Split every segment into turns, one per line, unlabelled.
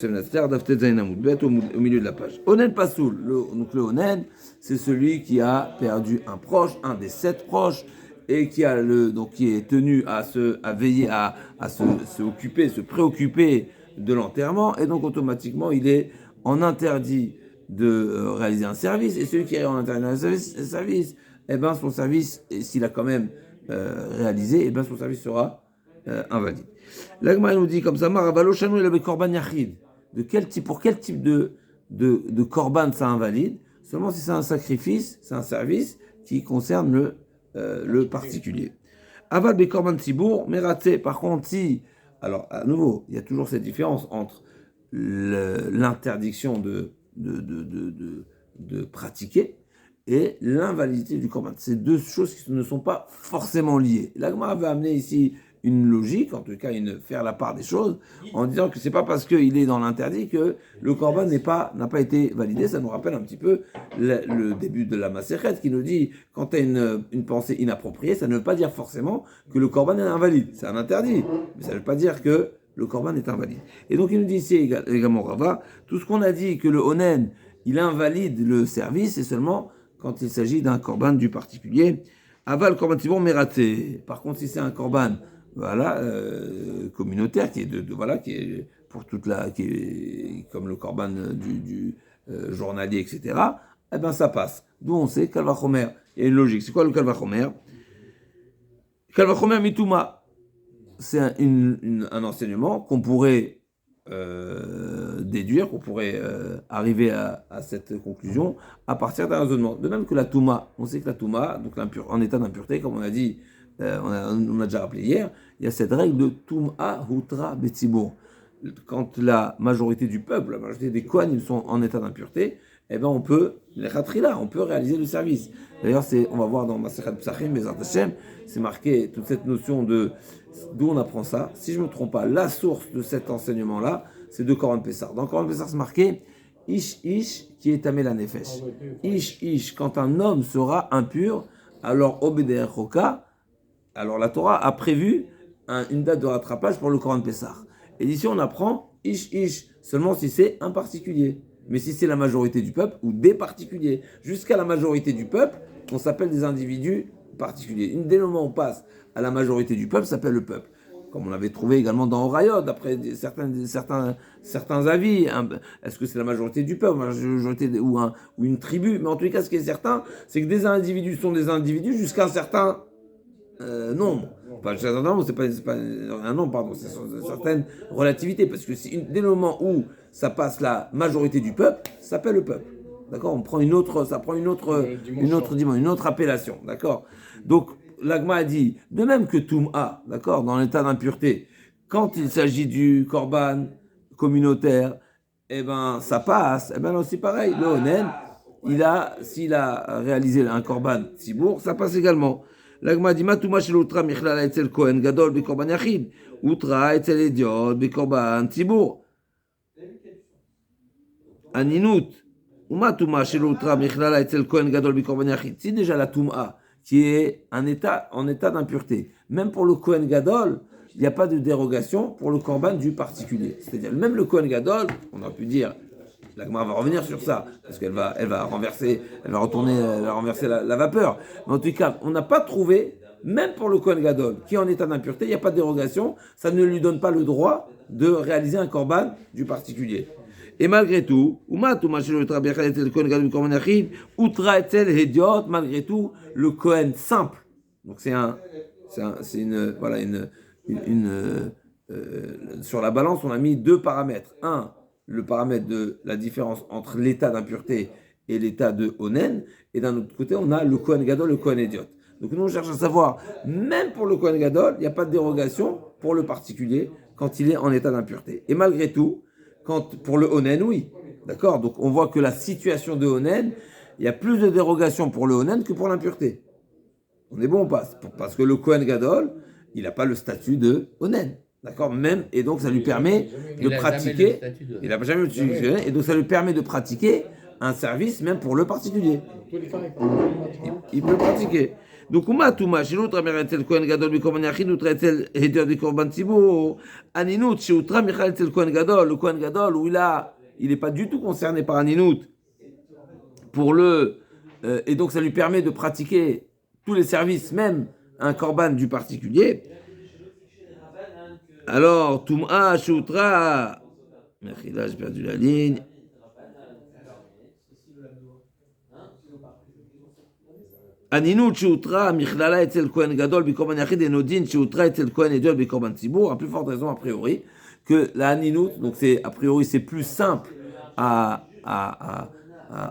Au milieu de la page. Onen Pasoul, donc le Onen, c'est celui qui a perdu un proche, un des 7 proches, et qui a donc qui est tenu à veiller, à se occuper, se préoccuper de l'enterrement, et donc automatiquement il est en interdit de réaliser un service, et celui qui est en interdit d'un service, eh ben son service, s'il a quand même réalisé, eh ben son service sera invalide. L'Agma nous dit comme ça, Maravaloshanu il korban yachid. Pour quel type de korban ça invalide? Seulement si c'est un sacrifice, c'est un service qui concerne le particulier. Aval be korban tibour, meraté. Par contre, si, alors à nouveau, il y a toujours cette différence entre l'interdiction de pratiquer et l'invalidité du korban. C'est deux choses qui ne sont pas forcément liées. L'Agma va amener ici une logique, en tout cas faire la part des choses, en disant que c'est pas parce qu'il est dans l'interdit que le korban n'a pas été validé. Ça nous rappelle un petit peu le début de la Masechet qui nous dit quand tu as une pensée inappropriée, ça ne veut pas dire forcément que le korban est invalide. C'est un interdit, mais ça ne veut pas dire que le korban est invalide. Et donc il nous dit ici également Rava, tout ce qu'on a dit que le onen, il invalide le service, c'est seulement quand il s'agit d'un korban du particulier. Aval korban tibor mératé. Par contre, si c'est un korban communautaire qui est qui est pour qui est comme le korban du journalier, etc. Eh ben ça passe. D'où on sait Kalvachomer. Il y a une logique. C'est quoi le Kalvachomer? Kalvachomer mitouma. C'est un enseignement qu'on pourrait déduire, qu'on pourrait arriver à cette conclusion à partir d'un raisonnement. De même que la touma. On sait que la touma, donc en état d'impureté, comme on a dit, on a déjà rappelé hier, il y a cette règle de Tum'a Hutra Betzibur. Quand la majorité du peuple, la majorité des Kohanim, ils sont en état d'impureté, eh ben on peut réaliser le service. D'ailleurs, on va voir dans Masechet Psachim, Bezrat Hashem, c'est marqué toute cette notion d'où on apprend ça. Si je ne me trompe pas, la source de cet enseignement-là, c'est de Korban Pessar. Dans Korban Pessar, c'est marqué Ish qui est tamé la nefesh. Ish, quand un homme sera impur, alors Obeder Choka. Alors la Torah a prévu une date de rattrapage pour le Korban Pessar. Et ici on apprend ish seulement si c'est un particulier. Mais si c'est la majorité du peuple ou des particuliers. Jusqu'à la majorité du peuple, on s'appelle des individus particuliers. Dès le moment où on passe à la majorité du peuple, ça s'appelle le peuple. Comme on l'avait trouvé également dans Horayot, d'après certains avis. Est-ce que c'est la majorité du peuple, ou une tribu? Mais en tout cas, ce qui est certain, c'est que des individus sont des individus jusqu'à un certain nombre. Pas jusqu'à un certain nombre, c'est pas un nombre, pardon, c'est une certaine relativité. Parce que dès le moment où ça passe la majorité du peuple, ça s'appelle le peuple. D'accord? Ça prend une autre appellation. D'accord? Donc, l'Agma a dit, de même que Tum'a, d'accord, dans l'état d'impureté, quand il s'agit du korban communautaire, eh ben, ça passe. Eh ben, là aussi pareil, le Onen, s'il a réalisé un korban tibour, ça passe également. L'Agma dit, Matuma shel utra michlala etzel kohen gadol bekorban yachid, utra etzel idiot bekorban tibour. Aninut, umatuma shel utra michlala etzel kohen gadol bekorban yachid. Si déjà la Tum'a, qui est en état d'impureté. Même pour le Kohen Gadol, il n'y a pas de dérogation pour le korban du particulier. C'est-à-dire, même le Kohen Gadol, on a pu dire, la Gemara va revenir sur ça, parce qu'elle va renverser la vapeur. Mais en tout cas, on n'a pas trouvé, même pour le Kohen Gadol, qui est en état d'impureté, il n'y a pas de dérogation, ça ne lui donne pas le droit de réaliser un korban du particulier. Et malgré tout, malgré tout, le Kohen simple, donc sur la balance, on a mis 2 paramètres. Un, le paramètre de la différence entre l'état d'impureté et l'état de Onen, et d'un autre côté, on a le Kohen Gadol, le Kohen Idiot. Donc nous, on cherche à savoir, même pour le Kohen Gadol, il n'y a pas de dérogation pour le particulier quand il est en état d'impureté. Et malgré tout, pour le Onen, oui. D'accord? Donc on voit que la situation de Onen, il y a plus de dérogations pour le Onen que pour l'impureté. On est bon, on passe. Parce que le Kohen Gadol, il n'a pas le statut de Onen. D'accord? Et donc ça lui permet de pratiquer. Il n'a jamais le statut de Onen. Et donc ça lui permet de pratiquer un service même pour le particulier. Il peut le pratiquer. Donc, Uma Touma, chez l'autre, Amiratel Kohen Gadol, Bikorban Yachid, Utraetel Heder Bikorban Tzibour, Aninut, chez Utra Michaetel Kohen Gadol, le Kohen Gadol, où il n'est pas du tout concerné par Aninut, et donc ça lui permet de pratiquer tous les services, même un korban du particulier. Alors, Touma, chez Utra, là j'ai perdu la ligne. Aninut Sheutra, Michlala Etzel Kohen Gadol, Bikorban Yachid et Nodin, Sheutra Etzel Kohen Ediol, Bikorban Tzibour, à plus forte raison a priori, que la Aninut, donc a priori c'est plus simple à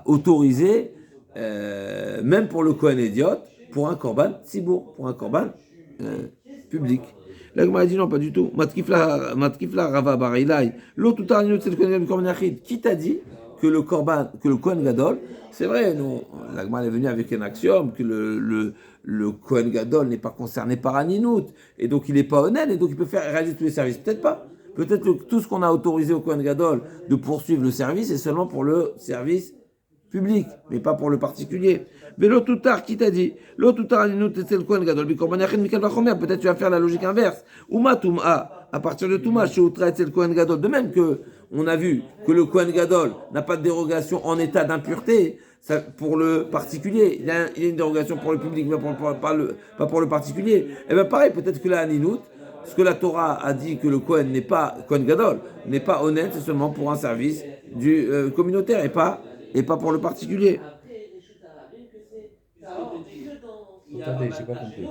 autoriser, même pour le Kohen Ediot, pour un Korban Tzibour, pour un Korban public. Là, il m'a dit non, pas du tout. Matkifla Rava Barilai, l'autre tout Aninut c'est le Kohen Gadol, Bikorban Yachid. Qui t'a dit que le Kohen Gadol, c'est vrai, nous, l'Agma est venu avec un axiome que le Kohen Gadol n'est pas concerné par Aninut, et donc il n'est pas honnête, et donc il peut réaliser tous les services. Peut-être pas. Peut-être que tout ce qu'on a autorisé au Kohen Gadol de poursuivre le service est seulement pour le service public, mais pas pour le particulier. Mais l'autre tout tard, qui t'a dit? L'autre tout tard, Aninut, c'est le Kohen Gadol, peut-être tu vas faire la logique inverse. Uma Touma, à partir de Touma, chez Outra, c'est le Kohen Gadol, de même que on a vu que le Kohen Gadol n'a pas de dérogation en état d'impureté pour le particulier. Il y a une dérogation pour le public, mais pas pour le particulier. Et bien pareil, peut-être que la Aninut, ce que la Torah a dit que le Kohen Kohen Gadol, n'est pas honnête, c'est seulement pour un service du communautaire et pas pour le particulier.
Attendez, je n'ai pas compris.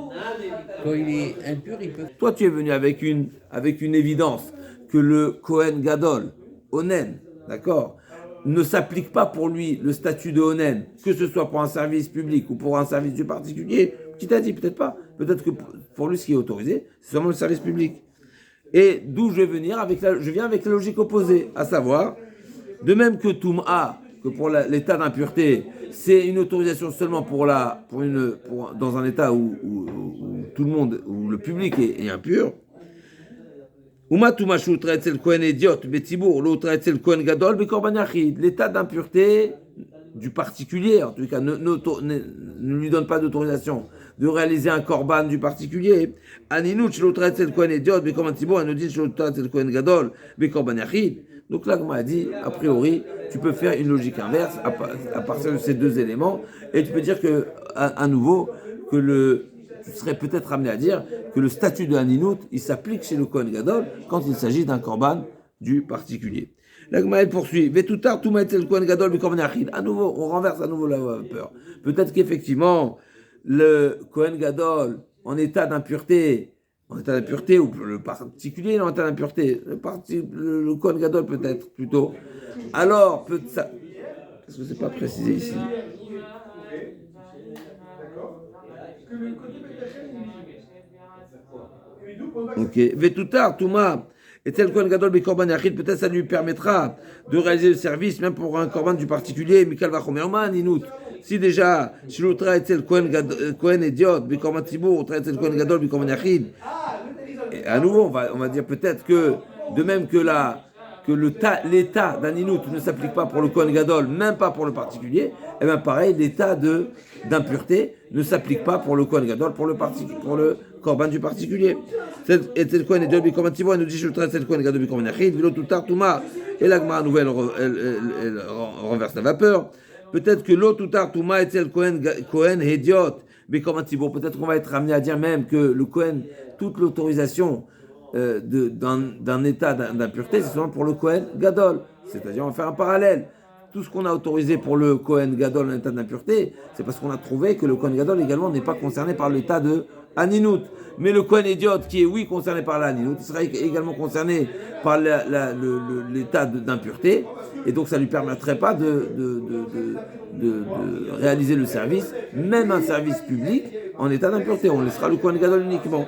Quand il est impur, il peut...
Toi, tu es venu avec une évidence que le Kohen Gadol, Onen, d'accord, ne s'applique pas pour lui le statut de Onen, que ce soit pour un service public ou pour un service du particulier. Qui t'a dit? Peut-être pas. Peut-être que pour lui, ce qui est autorisé, c'est seulement le service public. Et d'où je vais venir je viens avec la logique opposée, à savoir, de même que Toum'a, que pour l'état d'impureté, c'est une autorisation seulement dans un état où tout le monde, où le public est impur. L'état d'impureté du particulier, en tout cas, ne lui donne pas d'autorisation de réaliser un korban du particulier. Donc là, comme on a dit, a priori, tu peux faire une logique inverse à partir de ces deux éléments, et tu peux dire que, à nouveau, tu serais peut-être amené à dire que le statut de Aninut, il s'applique chez le Kohen Gadol quand il s'agit d'un korban du particulier. L'Agma poursuit. Vetutar tout mettre le Kohen Gadol du korban yachid. À nouveau, on renverse à nouveau la peur. Peut-être qu'effectivement, le Kohen Gadol en état d'impureté, ou le particulier en état d'impureté, le Kohen Gadol peut-être plutôt. Alors, ça, est-ce que c'est pas précisé ici? Ok. Vetutar, Touma, et tel Kohen Gadol Bekorban Yachid, peut-être ça lui permettra de réaliser le service, même pour un korban du particulier, Mikal Vachomerman, Inut. Si déjà, Shilotra et tel Kohen Ediot, Bekorban Tibour, et tel Kohen Gadol Bekorban Yachid, et à nouveau, on va dire peut-être que, de même que l'état d'Aninut ne s'applique pas pour le Kohen Gadol, même pas pour le particulier, et bien pareil, l'état d'impureté ne s'applique pas pour le Kohen Gadol, pour le korban du particulier. Et le Kohen Ediot Bekorban Tibour, elle nous dit Shilotra et tel Kohen Gadol Bekorban Yachid, Vilo Tutar Touma, et l'Agma nouvelle elle renverse la vapeur. Peut-être que l'autre Tutar Touma et tel Kohen Ediot Bekorban Tibour, peut-être qu'on va être amené à dire même que le Kohen, toute l'autorisation d'un état d'impureté, c'est seulement pour le Kohen Gadol. C'est-à-dire, on va faire un parallèle. Tout ce qu'on a autorisé pour le Kohen Gadol en état d'impureté, c'est parce qu'on a trouvé que le Kohen Gadol également n'est pas concerné par l'état de Aninut. Mais le Kohen Ediot, qui est oui concerné par l'Aninut, il sera également concerné par l'état d'impureté, et donc ça ne lui permettrait pas de réaliser le service, même un service public, en état d'impureté. On laissera le Kohen Gadol uniquement.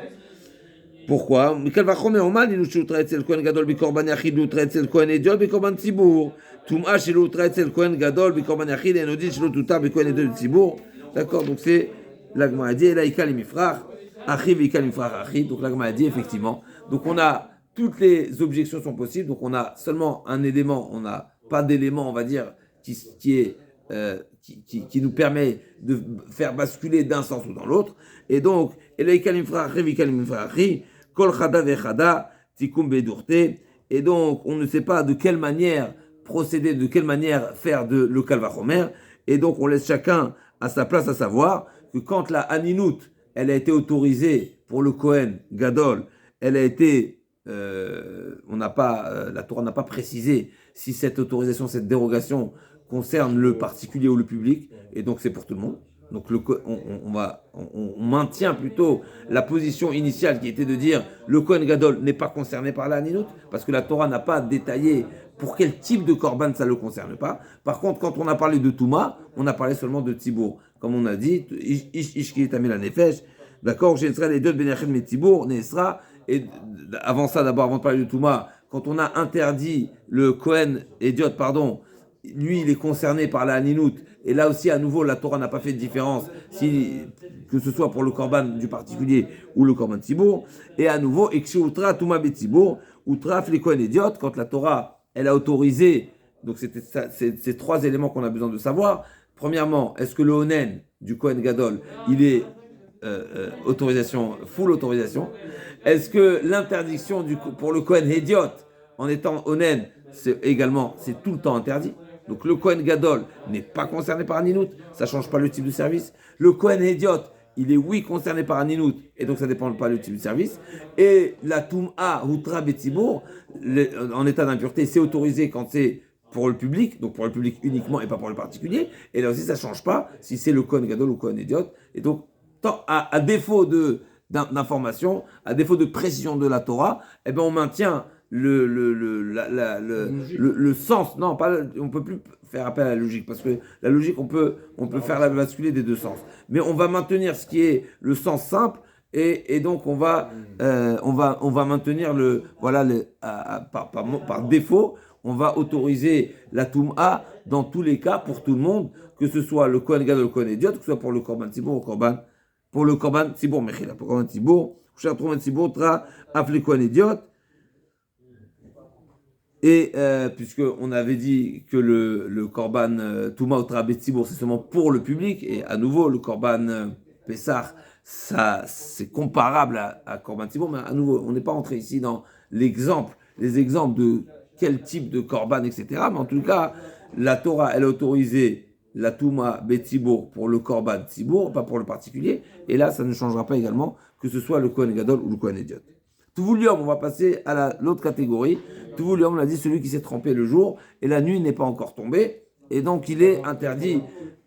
Pourquoi? Mikal Vachomer Oman, il nous choutra etzel Kohen Gadol Bikorban Yachid, l'outra etzel Kohen Ediot Bikorban Tzibour. Toum'a chez l'outra etzel Kohen Gadol Bikorban Yachid, et Nodin chez l'outra Bikohen Ediot Tzibour. D'accord, donc c'est l'Agma a dit, et là, Ikal Mifrach, Achiv Ikal Mifrach Achiv. Donc l'Agma a dit, effectivement. Donc on a, toutes les objections sont possibles, donc on a seulement un élément, on n'a pas d'élément, on va dire, qui qui nous permet de faire basculer d'un sens ou dans l'autre. Et donc, et donc, on ne sait pas de quelle manière procéder, de quelle manière faire le Kalvachomer. Et donc, on laisse chacun à sa place, à savoir que quand la Haninout, elle a été autorisée pour le Kohen Gadol, elle a été, la Torah n'a pas précisé si cette autorisation, cette dérogation concerne le particulier ou le public, et donc c'est pour tout le monde. Donc on maintient plutôt la position initiale qui était de dire le Kohen Gadol n'est pas concerné par la Haninout, parce que la Torah n'a pas détaillé pour quel type de korban ça ne le concerne pas. Par contre, quand on a parlé de Touma, on a parlé seulement de Tzibour. Comme on a dit, Ish ki etamé la nefesh, d'accord, j'ai les deux Benachem et Tzibour, Nesra, et avant ça, d'abord, avant de parler de Touma, quand on a interdit le Kohen Hédiot, lui, il est concerné par la Haninout. Et là aussi, à nouveau, la Torah n'a pas fait de différence, que ce soit pour le korban du particulier ou le korban Tzibour. Et à nouveau, Ekshi Utra Touma Betzibour, Utra les Kohen Hédiot, quand la Torah, elle a autorisé, donc c'est ces trois éléments qu'on a besoin de savoir. Premièrement, est-ce que le Onen du Kohen Gadol, il est autorisation, full autorisation? Est-ce que l'interdiction pour le Kohen Hédiot, en étant Onen, c'est tout le temps interdit? Donc le Kohen Gadol n'est pas concerné par Haninout, ça ne change pas le type de service. Le Kohen Hédiot, il est concerné par Haninout, et donc ça ne dépend pas du type de service. Et la Toum'a Hutra Betzibour, en état d'impureté, c'est autorisé quand c'est pour le public, donc pour le public uniquement et pas pour le particulier. Et là aussi, ça ne change pas si c'est le Kohen Gadol ou le Kohen Hédiot. Et donc, à défaut d'information, à défaut de précision de la Torah, eh ben on maintient le sens. Non, on peut plus faire appel à la logique, parce que la logique, on peut faire la basculer des deux sens. Mais on va maintenir ce qui est le sens simple, et donc on va maintenir par défaut, on va autoriser la Toum'a dans tous les cas pour tout le monde, que ce soit le Kohen Gadol, le Kohen Hédiot, que ce soit pour le Korban Tzibour, pour le Korban Tzibour Mechila, pour le Korban Tzibour, Cher Korban Tzibour, Tra, Afle Kohen Hédiot. Et puisqu'on avait dit que le Korban Touma Otra Betzibour, c'est seulement pour le public, et à nouveau le Korban Pessah, ça c'est comparable à Korban Tzibour, mais à nouveau on n'est pas entré ici dans les exemples de quel type de Korban, etc. Mais en tout cas, la Torah, elle a autorisé la Touma Betzibour pour le Korban Tzibour, pas pour le particulier, et là ça ne changera pas également que ce soit le Kohen Gadol ou le Kohen Hédiot. Tuvulium, on va passer à l'autre catégorie. Tuvulium, on a dit celui qui s'est trempé le jour et la nuit n'est pas encore tombée. Et donc, il est interdit,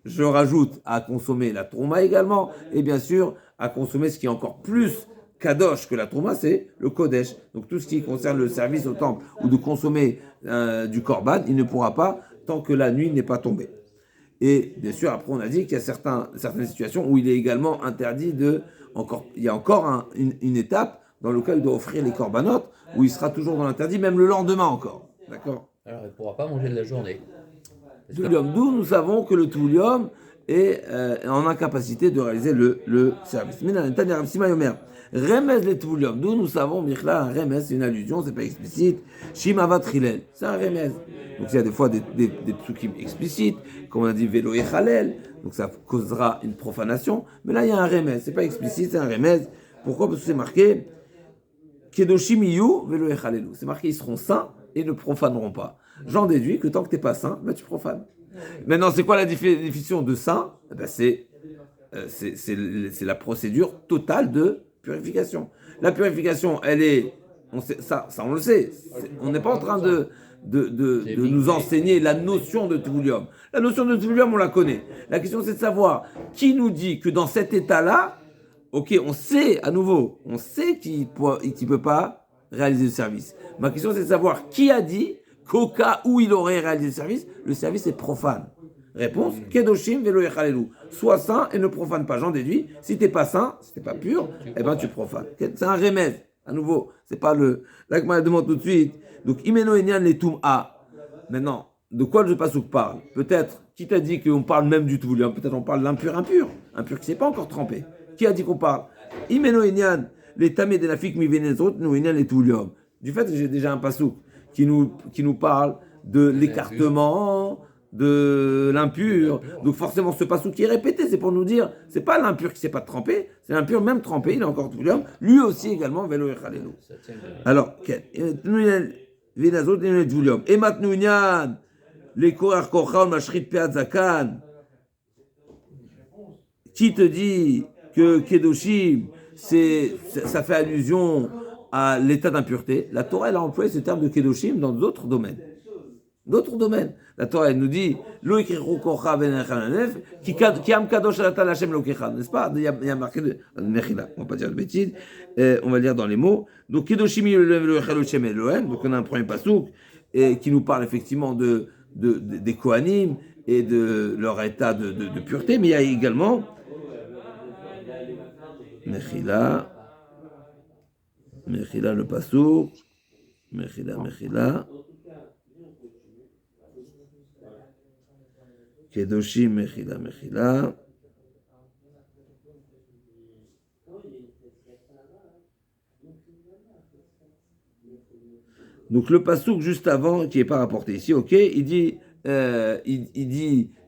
je rajoute, à consommer la trouma également. Et bien sûr, à consommer ce qui est encore plus kadosh que la trouma, c'est le kodesh. Donc, tout ce qui concerne le service au temple ou de consommer du korban, il ne pourra pas tant que la nuit n'est pas tombée. Et bien sûr, après, on a dit qu'il y a certaines situations où il est également interdit il y a encore une étape dans lequel il doit offrir les corbanotes, où il sera toujours dans l'interdit, même le lendemain encore. D'accord?
Alors, il ne pourra pas manger de la journée.
D'où nous savons que le Tulium est en incapacité de réaliser le service. Remez le Tulium. D'où nous savons, Michla, un remez, c'est une allusion, c'est pas explicite. Shimavat Rilel, c'est un remez. Donc il y a des fois des psukim explicites, comme on a dit Velo Echalel, donc ça causera une profanation. Mais là, il y a un remez, c'est pas explicite, c'est un remez. Pourquoi? Parce que c'est marqué Kedoshim Iyu Velo Echalelu. C'est marqué ils seront saints et ne profaneront pas. J'en déduis que tant que tu n'es pas saint, ben tu profanes. Maintenant, c'est quoi la définition de saint? C'est la procédure totale de purification. La purification, elle est, ça on le sait. On n'est pas en train de nous enseigner la notion de Tuvulium. La notion de Tuvulium, on la connaît. La question, c'est de savoir qui nous dit que dans cet état-là, ok, on sait qu'il ne peut pas réaliser le service. Ma question, c'est de savoir qui a dit qu'au cas où il aurait réalisé le service est profane. Réponse, Kedoshim velo echalelu. Sois saint et ne profane pas. J'en déduis, si tu n'es pas saint, si tu n'es pas pur, eh ben tu profanes. C'est un remède. À nouveau, c'est pas Là que je demande tout de suite. Donc, imeno enyan les tum'a. Maintenant, de quoi le pasouk parle? Peut-être, qui t'a dit qu'on parle même du tout? Peut-être on parle de l'impur impur qui ne s'est pas encore trempé. Qui a dit qu'on parle? Imeno enyan les tamé de la fik mi venezot nous enyan les tulium. Du fait que j'ai déjà un pasouk qui nous parle de l'écartement de l'impur. Donc forcément, ce passou qui est répété, c'est pour nous dire, c'est pas l'impur qui ne sait pas tremper, c'est l'impur même trempé, il est encore tout l'homme, lui aussi également, velo echalelu. Alors, et maintenant, les korar kochal mashrit peat zakan. Qui te dit que Kedoshim, ça fait allusion à l'état d'impureté? La Torah, elle a employé ce terme de Kedoshim dans d'autres domaines. D'autres domaines. La Torah, elle nous dit Lo ikrichu kocha benechanef, ki am kadosh alata l'Hashem lokecha. N'est-ce pas? Il y a marqué Mechila. On va pas dire de bêtises. On va lire dans les mots. Donc, Kedoshim lo Shem Elohem. Donc, on a un premier pasouk qui nous parle effectivement des Kohanim et de leur état de pureté. Mais il y a également Mechila, le pasouk. Mechila. Kedoshim, Mechila. Donc le pasouk juste avant, qui n'est pas rapporté ici, ok, il dit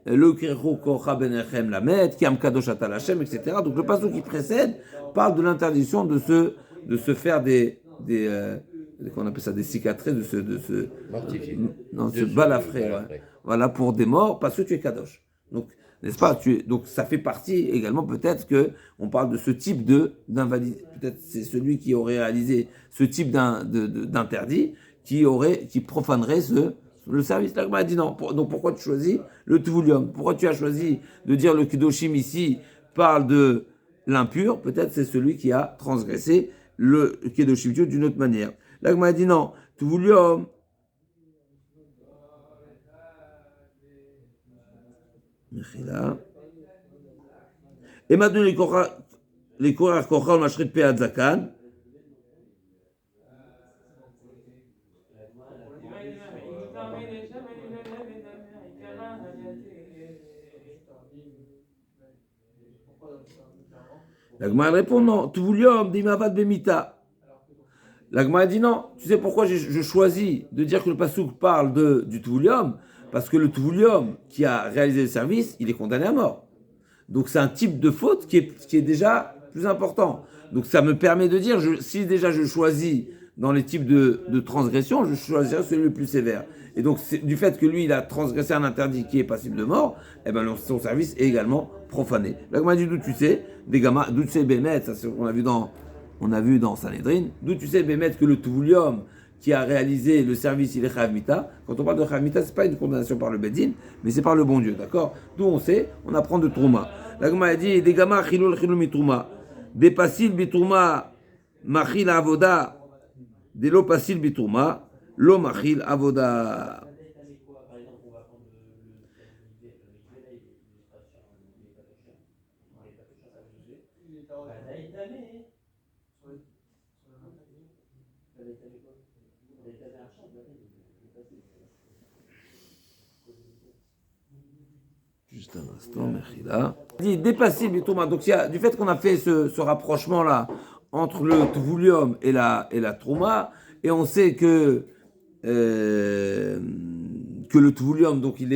le krecho kocha benechem lamet, ki am kadosh atal Hashem, etc. Donc le pasouk qui précède parle de l'interdiction de se faire qu'on appelle ça des cicatrices, de se balafrer, ouais. Voilà, pour des morts, parce que tu es kadosh. Donc, n'est-ce pas? Donc ça fait partie également peut-être que on parle de ce type d'invalidité. Peut-être c'est celui qui aurait réalisé ce type d'interdit qui profanerait le service. Là, a dit non. Donc pourquoi tu choisis le Tuvulium? Pourquoi tu as choisi de dire le Kedoshim ici parle de l'impur? Peut-être c'est celui qui a transgressé le Kedoshim d'une autre manière. Là, a dit non. Tuvulium. Et maintenant les korar kochal mashrit peat zakan. La Gemara répond non. Tuvulium dimavad bemita. La Gemara dit non. Tu sais pourquoi je choisis de dire que le pasouk parle du Tuvulium? Parce que le Tuvulium qui a réalisé le service, il est condamné à mort. Donc c'est un type de faute qui est déjà plus important. Donc ça me permet de dire, si déjà je choisis dans les types de transgression, je choisirai celui le plus sévère. Et donc du fait que lui, il a transgressé un interdit qui est passible de mort, eh ben son service est également profané. La Gemara dit d'où tu sais, d'où tu sais Bémet, ça c'est ce qu'on a vu dans Sanhedrin, d'où tu sais Bémet que le Tuvulium qui a réalisé le service, il est Chayav Mita. Quand on parle de Chayav Mita, ce n'est pas une condamnation par le Bedin, mais c'est par le bon Dieu, d'accord? D'où on sait, on apprend de Trouma. La Gemara dit, des gamma chilul mitrouma, des pasil bitrouma, machil avoda, des lo pasil bitrouma, lo machil avoda. Juste un instant, Mechila. Il dit dépasser Bitouma. Donc, du fait qu'on a fait ce rapprochement-là entre le Tuvulium et la Trouma, et on sait que le Tuvulium, donc il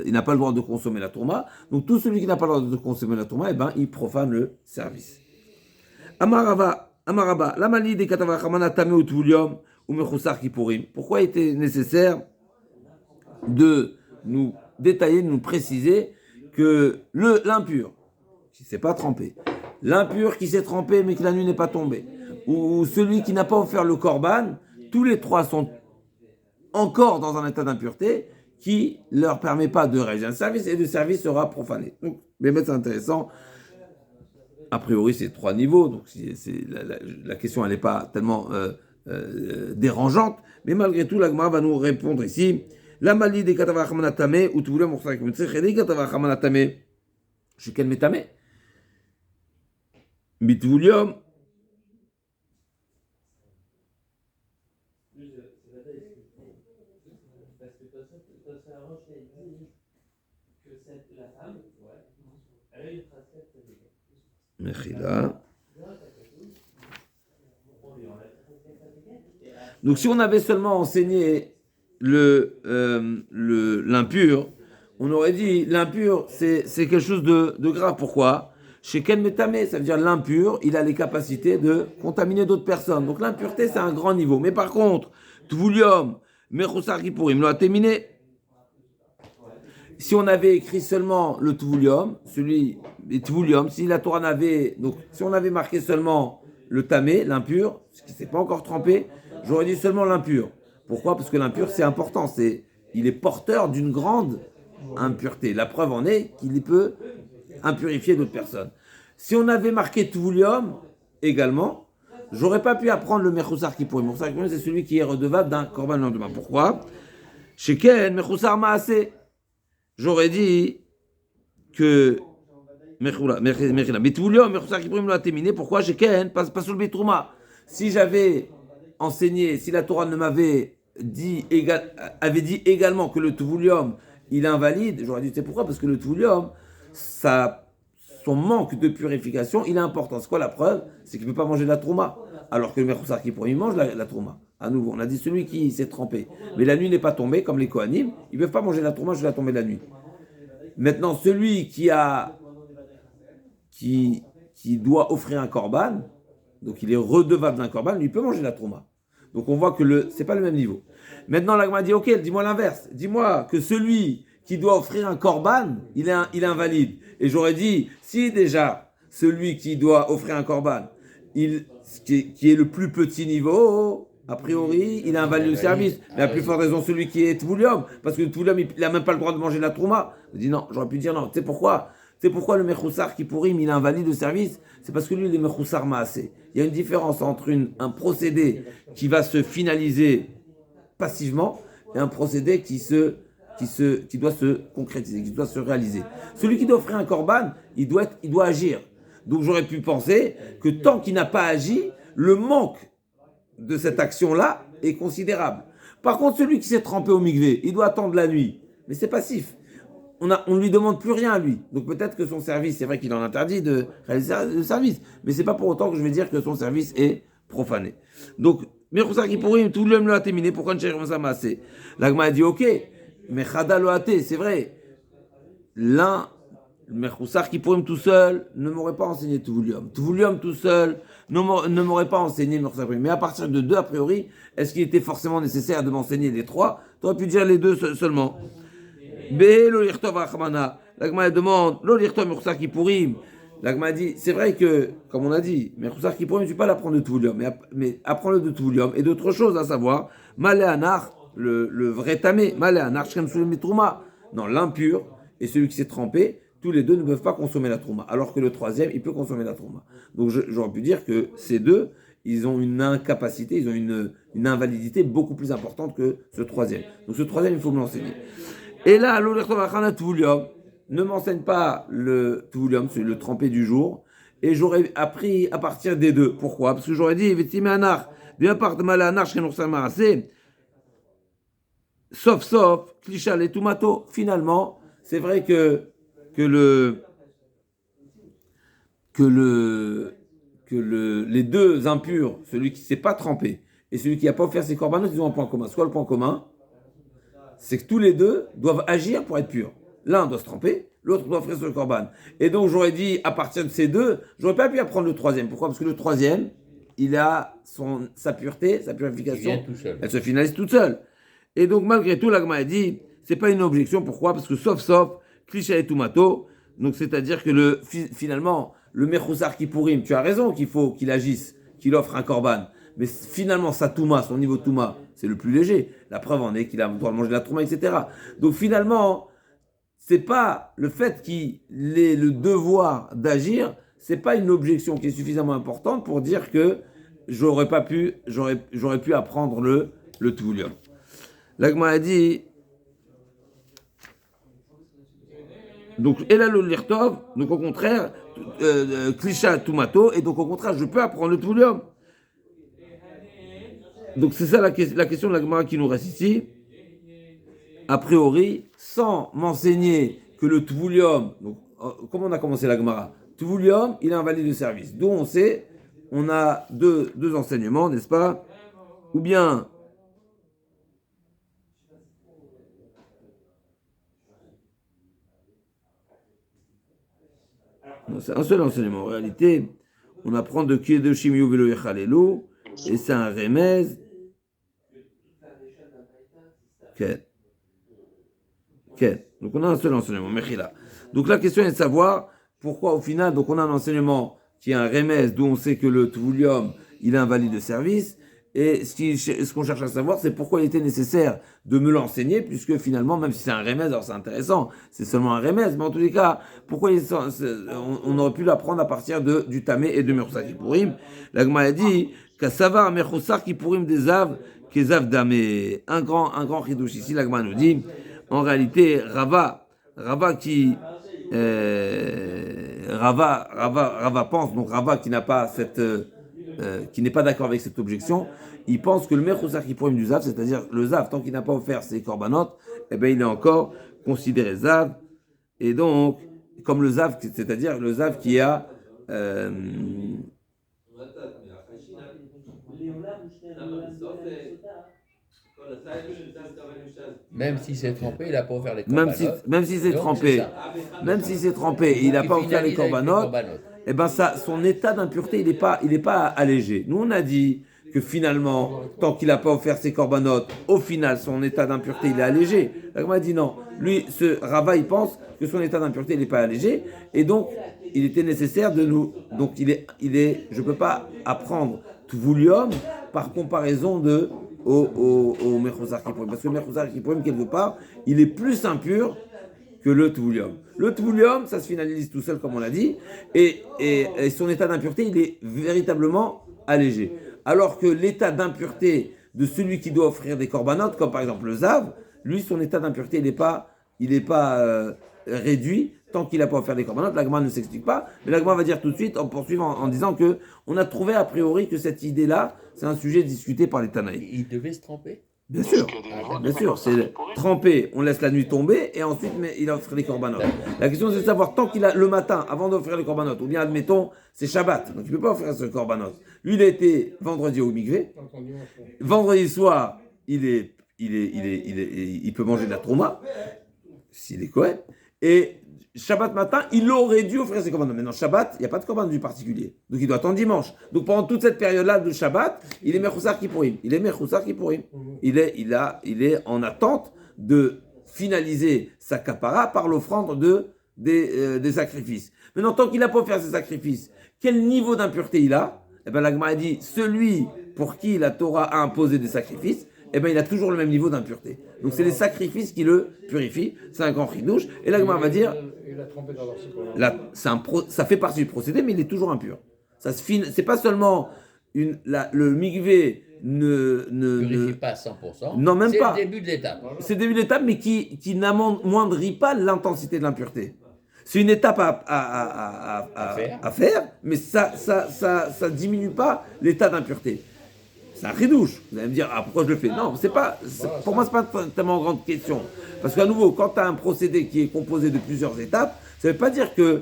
n'a pas le droit de consommer la Trouma. Donc, tout celui qui n'a pas le droit de consommer la Trouma, eh ben, il profane le service. Amaraba, la mali des Katavachamana Tame ou Tuvulium ou Mechoussar Kipurim. Pourquoi il était nécessaire de nous détailler, de nous préciser que l'impur qui ne s'est pas trempé, l'impur qui s'est trempé mais que la nuit n'est pas tombée, ou celui qui n'a pas offert le korban, tous les trois sont encore dans un état d'impureté qui ne leur permet pas de réaliser un service et le service sera profané. Donc, c'est intéressant. A priori, c'est 3 niveaux, donc la question elle n'est pas tellement dérangeante, mais malgré tout, la Gemara va nous répondre ici. La malie des katavachamanatamé, ou tout le monde sait que c'est des katavachamanatamé. Je suis quel métamé? Mitvulium. Mechila. Donc si on avait seulement enseigné l'impur, on aurait dit l'impur, c'est quelque chose de grave. Pourquoi? Chez Ken Metame, ça veut dire l'impur, il a les capacités de contaminer d'autres personnes. Donc l'impureté, c'est un grand niveau. Mais par contre, Tvulium, Mechusar Kipurim, lo Atemine, si on avait écrit seulement le Tvulium, si la Torah n'avait, donc si on avait marqué seulement le Tamé, l'impur, ce qui ne s'est pas encore trempé, j'aurais dit seulement l'impur. Pourquoi? Parce que l'impur, c'est important. Il est porteur d'une grande impureté. La preuve en est qu'il peut impurifier d'autres personnes. Si on avait marqué Tvulium également, j'aurais pas pu apprendre le Mechusar Kipurim. Le Mechusar Kipurim, c'est celui qui est redevable d'un korban le lendemain. Pourquoi? Chez Ken, Mechusar Maaseh. J'aurais dit que pourquoi j'ai Ken pas sur le Betrouma. Si j'avais enseigné, si la Torah ne m'avait avait dit également que le Tvulium il est invalide, j'aurais dit c'est pourquoi? Parce que le Tvulium, son manque de purification, il est important. C'est quoi la preuve? C'est qu'il ne peut pas manger de la Trouma. Alors que le Mechusar Kipurim, il mange la Trouma. À nouveau, on a dit celui qui s'est trempé. Mais la nuit n'est pas tombée, comme les Kohanim, ils ne peuvent pas manger la Trouma jusqu'à la tombée de la nuit. Maintenant, celui qui doit offrir un korban, donc il est redevable d'un korban, lui peut manger la Trouma. Donc on voit que c'est pas le même niveau. Maintenant, l'Agma dit, ok, dis-moi l'inverse. Dis-moi que celui qui doit offrir un korban, il est invalide. Et j'aurais dit, si déjà, celui qui doit offrir un korban, qui est le plus petit niveau, a priori, il a invalide le service. Mais à plus forte raison, celui qui est Tvulium, parce que le Tvulium, il n'a même pas le droit de manger la Trouma. Je dis non, j'aurais pu dire non. Tu sais pourquoi? Le Mechusar Kipurim, il invalide le service? C'est parce que lui, il est Mechusar Maaseh. Il y a une différence entre un procédé qui va se finaliser passivement et un procédé qui doit se concrétiser, qui doit se réaliser. Celui qui doit offrir un korban, il doit agir. Donc j'aurais pu penser que tant qu'il n'a pas agi, le manque de cette action-là est considérable. Par contre, celui qui s'est trempé au mikvé, il doit attendre la nuit. Mais c'est passif. On ne lui demande plus rien à lui. Donc peut-être que son service, c'est vrai qu'il en interdit de réaliser le service, mais c'est pas pour autant que je vais dire que son service est profané. Donc, Mechusar Kipurim, tout le monde l'a terminé, pourquoi ne cherche pas assez? L'Agma a dit, ok, mais Chada lo até, c'est vrai. Le Mechusar Kipurim tout seul ne m'aurait pas enseigné Tvulium. Tvulium tout seul ne m'aurait pas enseigné Mechusar Kipurim. Mais à partir de 2, a priori, est-ce qu'il était forcément nécessaire de m'enseigner les 3? Tu aurais pu dire les 2 seulement. L'Agma demande, Mechusar Kipurim. L'Agma dit, c'est vrai que, comme on a dit, Mechusar Kipurim, tu ne peux pas l'apprendre de Tvulium, mais apprends-le de Tvulium et d'autres choses, à savoir, Malé Anar, le vrai tamé, Malé Anar, Shem Sulim Trouma. Non, l'impur et celui qui s'est trempé, tous les deux ne peuvent pas consommer la Trouma, alors que le troisième, il peut consommer la Trouma. Donc j'aurais pu dire que ces deux, ils ont une incapacité, ils ont une invalidité beaucoup plus importante que ce troisième. Donc ce troisième, il faut me l'enseigner. Et là, ne m'enseigne pas le Tvulium, c'est le trempé du jour, et j'aurais appris à partir des 2. Pourquoi? Parce que j'aurais dit, sauf, Klishal et Tumato, finalement, c'est vrai que les deux impurs, celui qui ne s'est pas trempé et celui qui n'a pas offert ses corbanotes, ils ont un point commun. Soit le point commun, c'est que tous les deux doivent agir pour être purs. L'un doit se tremper, l'autre doit offrir son corban. Et donc j'aurais dit, à partir de ces 2, j'aurais pas pu apprendre le troisième. Pourquoi? Parce que le troisième, il a sa pureté, sa purification, elle se finalise toute seule. Et donc malgré tout, l'Agma a dit, c'est pas une objection. Pourquoi? Parce que sauf, Klisha et Tumato, donc c'est-à-dire que finalement, le Mechusar Kipurim, tu as raison qu'il faut qu'il agisse, qu'il offre un korban. Mais finalement, sa Touma, son niveau Touma, c'est le plus léger. La preuve en est qu'il a le droit de manger de la Touma, etc. Donc finalement, c'est pas le fait qu'il ait le devoir d'agir, c'est pas une objection qui est suffisamment importante pour dire que j'aurais pu apprendre le Tvulium. L'Agma a dit, donc, Elalo Lirtov, donc au contraire, Klisha Tumato, et donc au contraire, je peux apprendre le Tvulium. Donc c'est ça la question de l'Agma qui nous reste ici. A priori, sans m'enseigner que le Tvulium, donc comment on a commencé la Gemara? Tvulium, il invalide le service. D'où on sait, on a deux enseignements, n'est-ce pas? Ou bien C'est un seul enseignement. En réalité, on apprend de Kedoshim Yuvelo Yechalelu, et c'est un remez. Okay. Okay. Donc on a un seul enseignement, Mechila. Donc la question est de savoir pourquoi au final, donc on a un enseignement qui est un remez, d'où on sait que le Tvulium, il est invalide de service. Et ce qu'on cherche à savoir, c'est pourquoi il était nécessaire de me l'enseigner, puisque finalement, même si c'est un remez, alors c'est intéressant, c'est seulement un remez, mais en tous les cas, pourquoi on aurait pu l'apprendre à partir du Tamé et de Mechoussar Kippourim. L'Agma a dit qu'à savoir Mechoussar Kippourim des Av, Kezav Damé. Un grand chidouche ici, l'Agma nous dit, en réalité, Rava qui Rava pense, donc Rava qui n'a pas qui n'est pas d'accord avec cette objection, il pense que le Mechoussar Kippourim du Zav, c'est-à-dire le Zav, tant qu'il n'a pas offert ses korbanot, eh bien il est encore considéré Zav, et donc, comme le Zav, c'est-à-dire le Zav qui a
même si c'est trempé, il n'a pas offert les korbanot.
Même si c'est trempé, et il n'a pas offert les korbanot, eh ben son état d'impureté, il n'est pas allégé. Nous, on a dit que finalement, tant qu'il n'a pas offert ses korbanot, au final, son état d'impureté, il est allégé. On a dit non. Lui, ce Rava, il pense que son état d'impureté, il n'est pas allégé, et donc, il était nécessaire de nous... Donc, je ne peux pas apprendre Tvulium par comparaison au Mechoussar Kippourim. Parce que le Mechoussar Kippourim, quelque part, il est plus impur que le Tvulium. Le Tvulium, ça se finalise tout seul, comme on l'a dit, et son état d'impureté, il est véritablement allégé. Alors que l'état d'impureté de celui qui doit offrir des korbanot, comme par exemple le Zav, lui, son état d'impureté, il n'est pas réduit tant qu'il n'a pas offert des korbanot. L'Agma ne s'explique pas, mais l'Agma va dire tout de suite, en poursuivant, en disant que on a trouvé a priori que cette idée-là, c'est un sujet discuté par les Tanaïs.
Il devait se tremper?
Bien sûr, c'est trempé, on laisse la nuit tomber et ensuite il offre les korbanot. La question c'est de savoir, tant qu'il a le matin, avant d'offrir les korbanot, ou bien admettons, c'est Shabbat, donc il ne peut pas offrir ce korbanot. Lui il a été vendredi au mikvé, vendredi soir, il peut manger de la trouma, s'il est Kohen, et Shabbat matin, il aurait dû offrir ses korbanot. Maintenant, Shabbat, il n'y a pas de korbanot du particulier. Donc, il doit attendre dimanche. Donc, pendant toute cette période-là de Shabbat, il est Mechoussar Kippourim. Il est en attente de finaliser sa kapara par l'offrande des sacrifices. Maintenant, tant qu'il n'a pas offert ses sacrifices, quel niveau d'impureté il a? Eh bien, l'Agma a dit, celui pour qui la Torah a imposé des sacrifices, eh bien, il a toujours le même niveau d'impureté. Donc, c'est les sacrifices qui le purifient. C'est un grand chidouche. Et l'Agma va dire, ça fait partie du procédé, mais il est toujours impur. C'est pas seulement le mikvé
ne purifie pas à 100%.
Non, même pas.
C'est le début de l'étape.
C'est le début de l'étape, mais qui n'amoindrit pas l'intensité de l'impureté. C'est une étape à faire, mais ça diminue pas l'état d'impureté. C'est un ridouche. Vous allez me dire, pourquoi je le fais? Non, pour moi, c'est pas tellement une grande question. Parce qu'à nouveau, quand tu as un procédé qui est composé de plusieurs étapes, ça ne veut pas dire que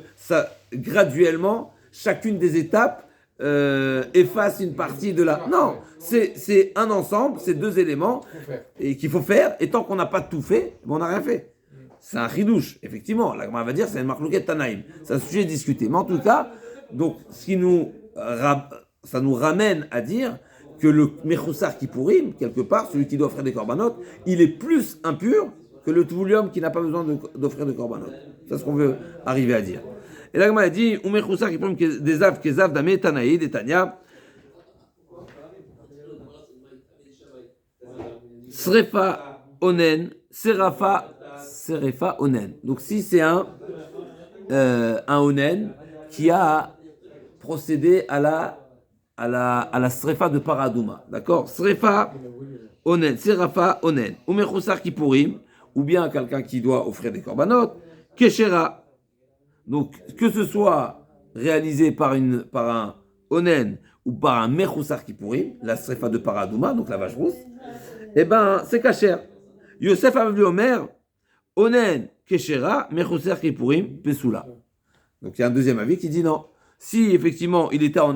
graduellement, chacune des étapes efface une partie de la... Non, c'est un ensemble, c'est deux éléments et qu'il faut faire. Et tant qu'on n'a pas tout fait, on n'a rien fait. C'est un ridouche, effectivement. Là, on va dire, c'est une marlouquette Tanaïm. C'est un sujet discuté. Mais en tout cas, donc, ça nous ramène à dire que le Mechoussar Kippourim, quelque part, celui qui doit offrir des korbanot, il est plus impur que le Tvulium qui n'a pas besoin d'offrir des korbanot. C'est ce qu'on veut arriver à dire. Et là, il dit, ou Mechoussar Kippourim des Av, Kezav, Damé, Tanaï, des Tanya, Srefa, Onen, Serefa, Onen. Donc, si c'est un Onen qui a procédé à la srefa de Paradouma. D'accord? Srefa, onen, serafa, onen. Ou mechoussar kippourim, ou bien quelqu'un qui doit offrir des korbanot, keshera. Donc, que ce soit réalisé par un onen ou par un mechoussar kippourim, la srefa de Paradouma, donc la vache rousse, eh ben, c'est kasher. Yosef a vu Omer, onen, keshera, mechoussar kippourim, pesula. Donc, il y a un deuxième avis qui dit non. Si effectivement il était en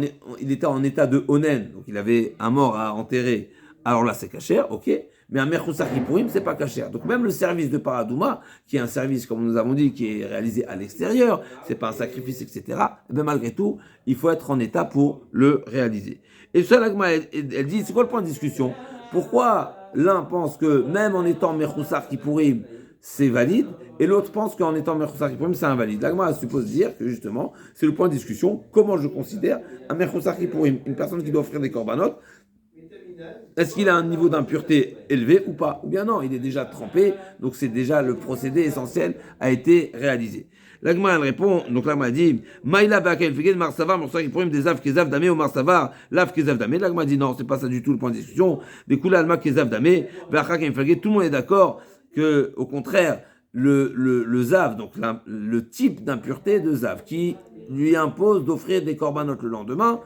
état de onen, donc il avait un mort à enterrer, alors là c'est kasher, ok. Mais un Mechoussar Kippourim, c'est pas cachère. Donc même le service de Paradouma, qui est un service, comme nous avons dit, qui est réalisé à l'extérieur, c'est pas un sacrifice, etc., et bien malgré tout, il faut être en état pour le réaliser. Et ça, l'Agma, elle dit, c'est quoi le point de discussion? Pourquoi l'un pense que même en étant Mechoussar Kippourim, c'est valide, et l'autre pense qu'en étant Mechoussar Kippourim, c'est invalide. L'Agma suppose dire que justement, c'est le point de discussion, comment je considère un Mechoussar Kippourim, une personne qui doit offrir des korbanot, est-ce qu'il a un niveau d'impureté élevé ou pas? Ou bien non, il est déjà trempé, donc c'est déjà le procédé essentiel a été réalisé. L'Agma elle répond, donc l'Agma dit, Maïla Bakel Fegen Marsavar, Mechoussar Kippourim des Av Kezav Damé ou Marsavar, Lav Kezav Damé. L'Agma dit non, c'est pas ça du tout le point de discussion. Des Kula Alma Kezav Damé, Vachak Fegen, tout le monde est d'accord que, au contraire, le Zav, donc le type d'impureté de Zav, qui lui impose d'offrir des corbanotes le lendemain,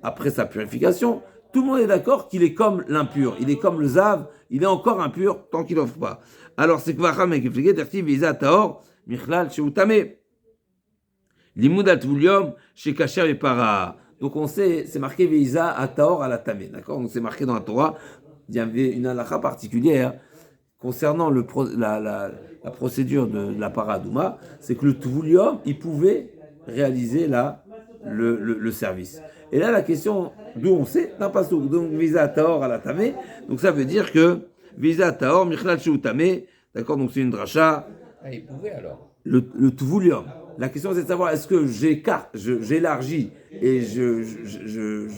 après sa purification, tout le monde est d'accord qu'il est comme l'impur, il est comme le Zav, il est encore impur tant qu'il n'offre pas. Alors c'est Kvacham et Keflige, Tertiv, Isa, Taor, Michlal, Sheutame. Limoud al-Tvulium, chez Kacher et Para. Donc on sait, c'est marqué Visa à Taor à la Tamé, d'accord? Donc c'est marqué dans la Torah, il y avait une halakha particulière concernant la procédure de la Paradouma, c'est que le Tvulium, il pouvait réaliser le service. Et là, la question, d'où on sait, d'un pasouk, donc Visa Taor à la Tamé, donc ça veut dire que Visa Taor, Michlal Sheutame, d'accord, donc c'est une dracha.
Ah, il pouvait alors.
Le Tvulium. La question c'est de savoir est-ce que j'élargis et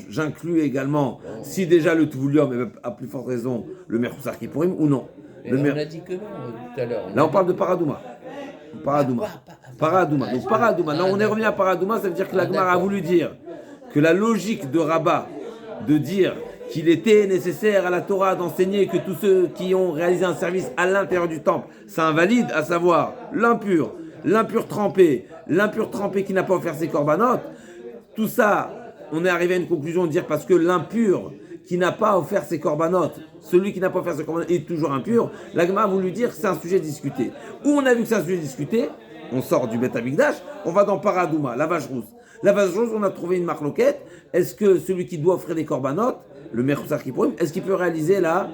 j'inclus également, si déjà le Tvulium est à plus forte raison le Mechoussar Kippourim ou non.
On a dit que non tout à l'heure.
Là on parle de Paradouma. Paradouma. Donc Paradouma. Là on est revenu à Paradouma, ça veut dire que la Gemara a voulu dire que la logique de Rabat de dire qu'il était nécessaire à la Torah d'enseigner que tous ceux qui ont réalisé un service à l'intérieur du temple, ça invalide, à savoir l'impur trempé qui n'a pas offert ses corbanotes, tout ça, on est arrivé à une conclusion de dire parce que l'impur qui n'a pas offert ses corbanotes, celui qui n'a pas offert ses corbanotes est toujours impur, la Gemara a voulu dire que c'est un sujet discuté. Où on a vu que c'est un sujet discuté, on sort du Beth Amikdash, on va dans Paradouma, la vache rousse. La vache rousse, on a trouvé une marloquette. Est-ce que celui qui doit offrir des corbanotes, le Mechoussar Kippourim, est-ce qu'il peut réaliser la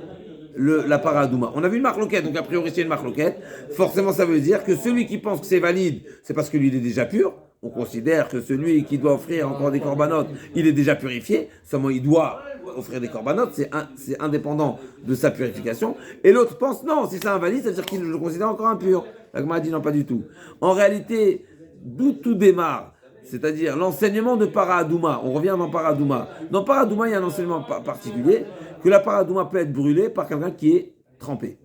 Paradouma? On a vu une marloquette, donc a priori c'est une marloquette. Forcément, ça veut dire que celui qui pense que c'est valide, c'est parce que lui il est déjà pur. On considère que celui qui doit offrir encore des corbanotes, il est déjà purifié. Seulement, il doit offrir des corbanotes, c'est indépendant de sa purification. Et l'autre pense non, si c'est invalide, c'est-à-dire qu'il le considère encore impur. La Gemara dit non, pas du tout. En réalité, d'où tout démarre, c'est-à-dire l'enseignement de Paradouma, on revient dans Paradouma. Dans Paradouma, il y a un enseignement particulier, que la Paradouma peut être brûlée par quelqu'un qui est trempé.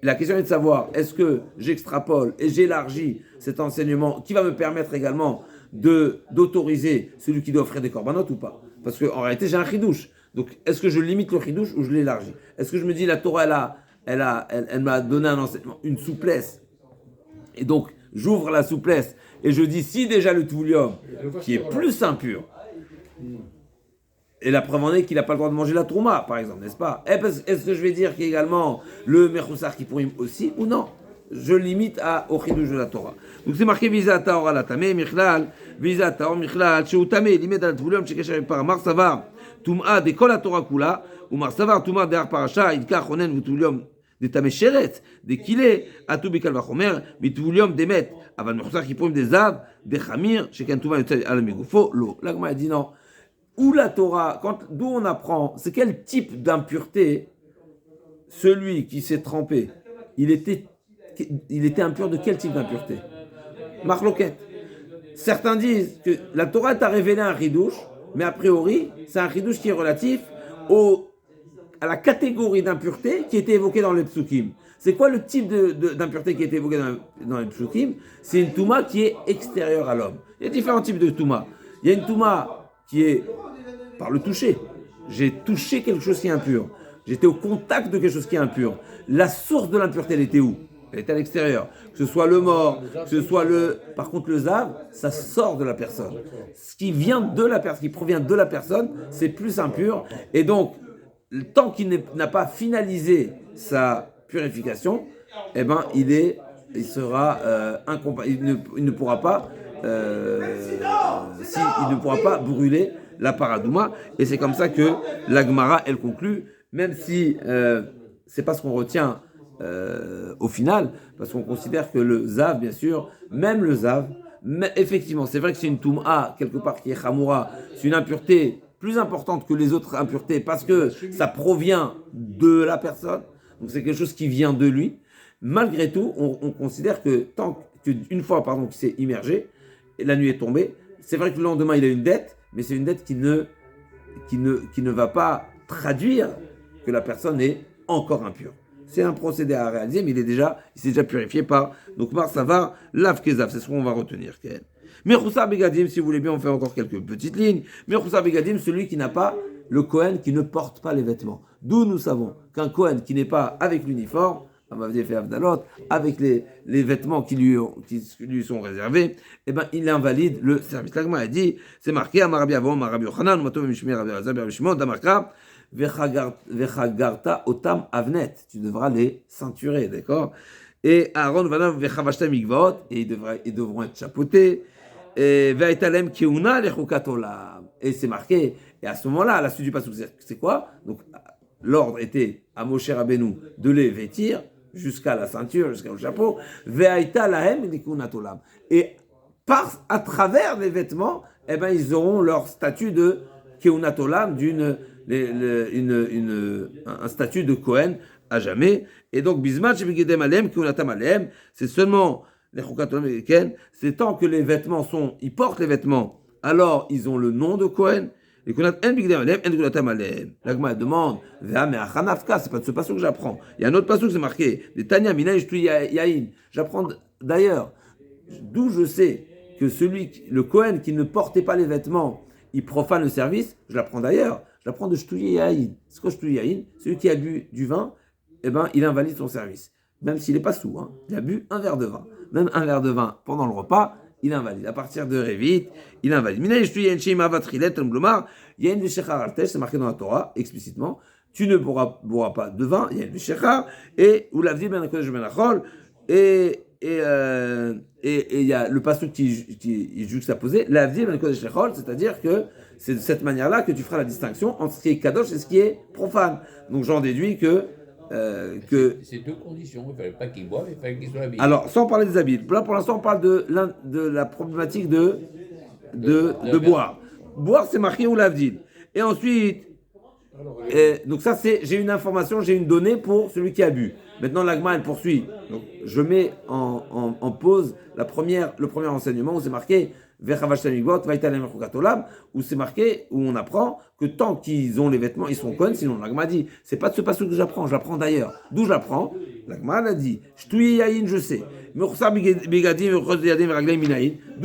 La question est de savoir, est-ce que j'extrapole et j'élargis cet enseignement qui va me permettre également d'autoriser celui qui doit offrir des corbanotes ou pas? Parce qu'en réalité, j'ai un chidouche. Donc, est-ce que je limite le chidouche ou je l'élargis? Est-ce que je me dis, la Torah, elle m'a donné un enseignement, une souplesse, et donc j'ouvre la souplesse et je dis, si déjà le Tvulium, qui est plus impur, et la preuve en est qu'il n'a pas le droit de manger la trouma, par exemple, n'est-ce pas? Est-ce que je vais dire qu'également le Mechoussar Kippourim aussi, ou non? Je limite au chidouche de la Torah. Donc c'est marqué Visa Taor à la Tamé, Michlal, Visa Taor, Michlal, Sheutame, Limed al Tvulium, Shekesher par Marsavar, Tum'a, de Kol la Torah Kula, ou Marsavar, Tum'a, de Har Parasha, Idka, Chonen, Vutvulium, de Tamé Sheret, de Kile, Atu Bikal Vachomer, Vutvulium, Demet, Aval Mechoussar Kippourim, des Zav, de Chamir, Sheken Tum'a, Yotzei, Al Megufo, Lo. La Gemara dit non. Où la Torah, d'où on apprend, c'est quel type d'impureté celui qui s'est trempé, il était impur de quel type d'impureté? Marloquette. Certains disent que la Torah t'a révélé un ridouche, mais a priori, c'est un ridouche qui est relatif à la catégorie d'impureté qui était évoquée dans les psukim. C'est quoi le type d'impureté qui a été évoqué dans les psukim? C'est une touma qui est extérieure à l'homme. Il y a différents types de touma. Il y a une touma qui est par le toucher. J'ai touché quelque chose qui est impur. J'étais au contact de quelque chose qui est impur. La source de l'impureté, elle était où? Elle était à l'extérieur. Que ce soit le mort, que ce soit Par contre, le zav, ça sort de la personne. Ce qui vient de la personne, qui provient de la personne, c'est plus impur. Et donc, tant qu'il n'a pas finalisé sa purification, eh ben, il sera incompatible. Il ne pourra pas brûler la Paradouma, et c'est comme ça que la Gemara elle conclut, même si c'est pas ce qu'on retient au final, parce qu'on considère que le zav, bien sûr, même le zav, mais effectivement, c'est vrai que c'est une toum'a, quelque part, qui est chamoura, c'est une impureté plus importante que les autres impuretés, parce que ça provient de la personne, donc c'est quelque chose qui vient de lui. Malgré tout, on considère que une fois, qu'il s'est immergé, et la nuit est tombée, c'est vrai que le lendemain, il a une dette, mais c'est une dette qui ne va pas traduire que la personne est encore impure. C'est un procédé à réaliser, mais il s'est déjà purifié par. Donc, Mar Savar, Lav Kezav, c'est ce qu'on va retenir. Mechoussa Begadim, si vous voulez bien, on fait encore quelques petites lignes. Mechoussa Begadim, celui qui n'a pas le Kohen, qui ne porte pas les vêtements. D'où nous savons qu'un Kohen qui n'est pas avec l'uniforme, avec les vêtements qui lui sont réservés, eh ben, il invalide le service. L'agma a dit, c'est marqué, Amarabi Avon, Marabi Yochanan, Matom Mishmir, Rabbi Azab, Rabbi Shimon, Damarka, Vechagarta Otam Avnet. Tu devras les ceinturer, d'accord? Et Aaron Vanav Vechavashta Migvaot, et ils devront être chapeautés. Et Vaitalem Keuna Lechukat Olam. Et c'est marqué, et à ce moment-là, à la suite du passage, c'est quoi? Donc, l'ordre était à Moshe Rabbeinu de les vêtir jusqu'à la ceinture, jusqu'au chapeau. Ve'aita lahem likunat olam. Et à travers les vêtements, eh ben, ils auront leur statut de keunat olam, un statut de Kohen à jamais. Et donc, bismat shebigedem alem keunatam alem, c'est seulement les chukat olam et ken, c'est tant que les vêtements ils portent les vêtements, alors ils ont le nom de Kohen. Et qu'on a un bigdem alem, un gulatam alem. L'agma demande, c'est pas de ce passage que j'apprends. Il y a un autre passage qui c'est marqué, des Tanya Mina Yain. J'apprends d'ailleurs, d'où je sais que le Kohen qui ne portait pas les vêtements, il profane le service, je l'apprends d'ailleurs. Je l'apprends de Shtuye Yain. C'est quoi Shtuye Yain? Celui qui a bu du vin, eh ben, il invalide son service. Même s'il n'est pas sous, hein. Il a bu un verre de vin. Même un verre de vin pendant le repas, il invalide. À partir de Révit, il invalide. C'est marqué dans la Torah, explicitement. Tu ne boiras pas de vin, il y a une shechar, et ou l'avdi ben akodesh ben achol, et il y a le pasuk qui juxtaposé, l'avdi ben akodesh ben achol, c'est-à-dire que c'est de cette manière-là que tu feras la distinction entre ce qui est kadosh et ce qui est profane. Donc j'en déduis que
c'est deux conditions. Il ne fallait pas qu'il boive, il fallait qu'il soit habillé.
Alors, sans parler des habits, là pour l'instant on parle de la problématique de boire. Boire, c'est marqué ou l'avdil. Et ensuite, donc ça j'ai une information, j'ai une donnée pour celui qui a bu. Maintenant l'agma elle poursuit. Donc je mets en pause le premier enseignement où c'est marqué où c'est marqué, où on apprend que tant qu'ils ont les vêtements, ils sont Kohen, sinon l'agma dit, c'est pas de ce passage que j'apprends d'ailleurs. D'où j'apprends? L'agma a dit, je sais. D'où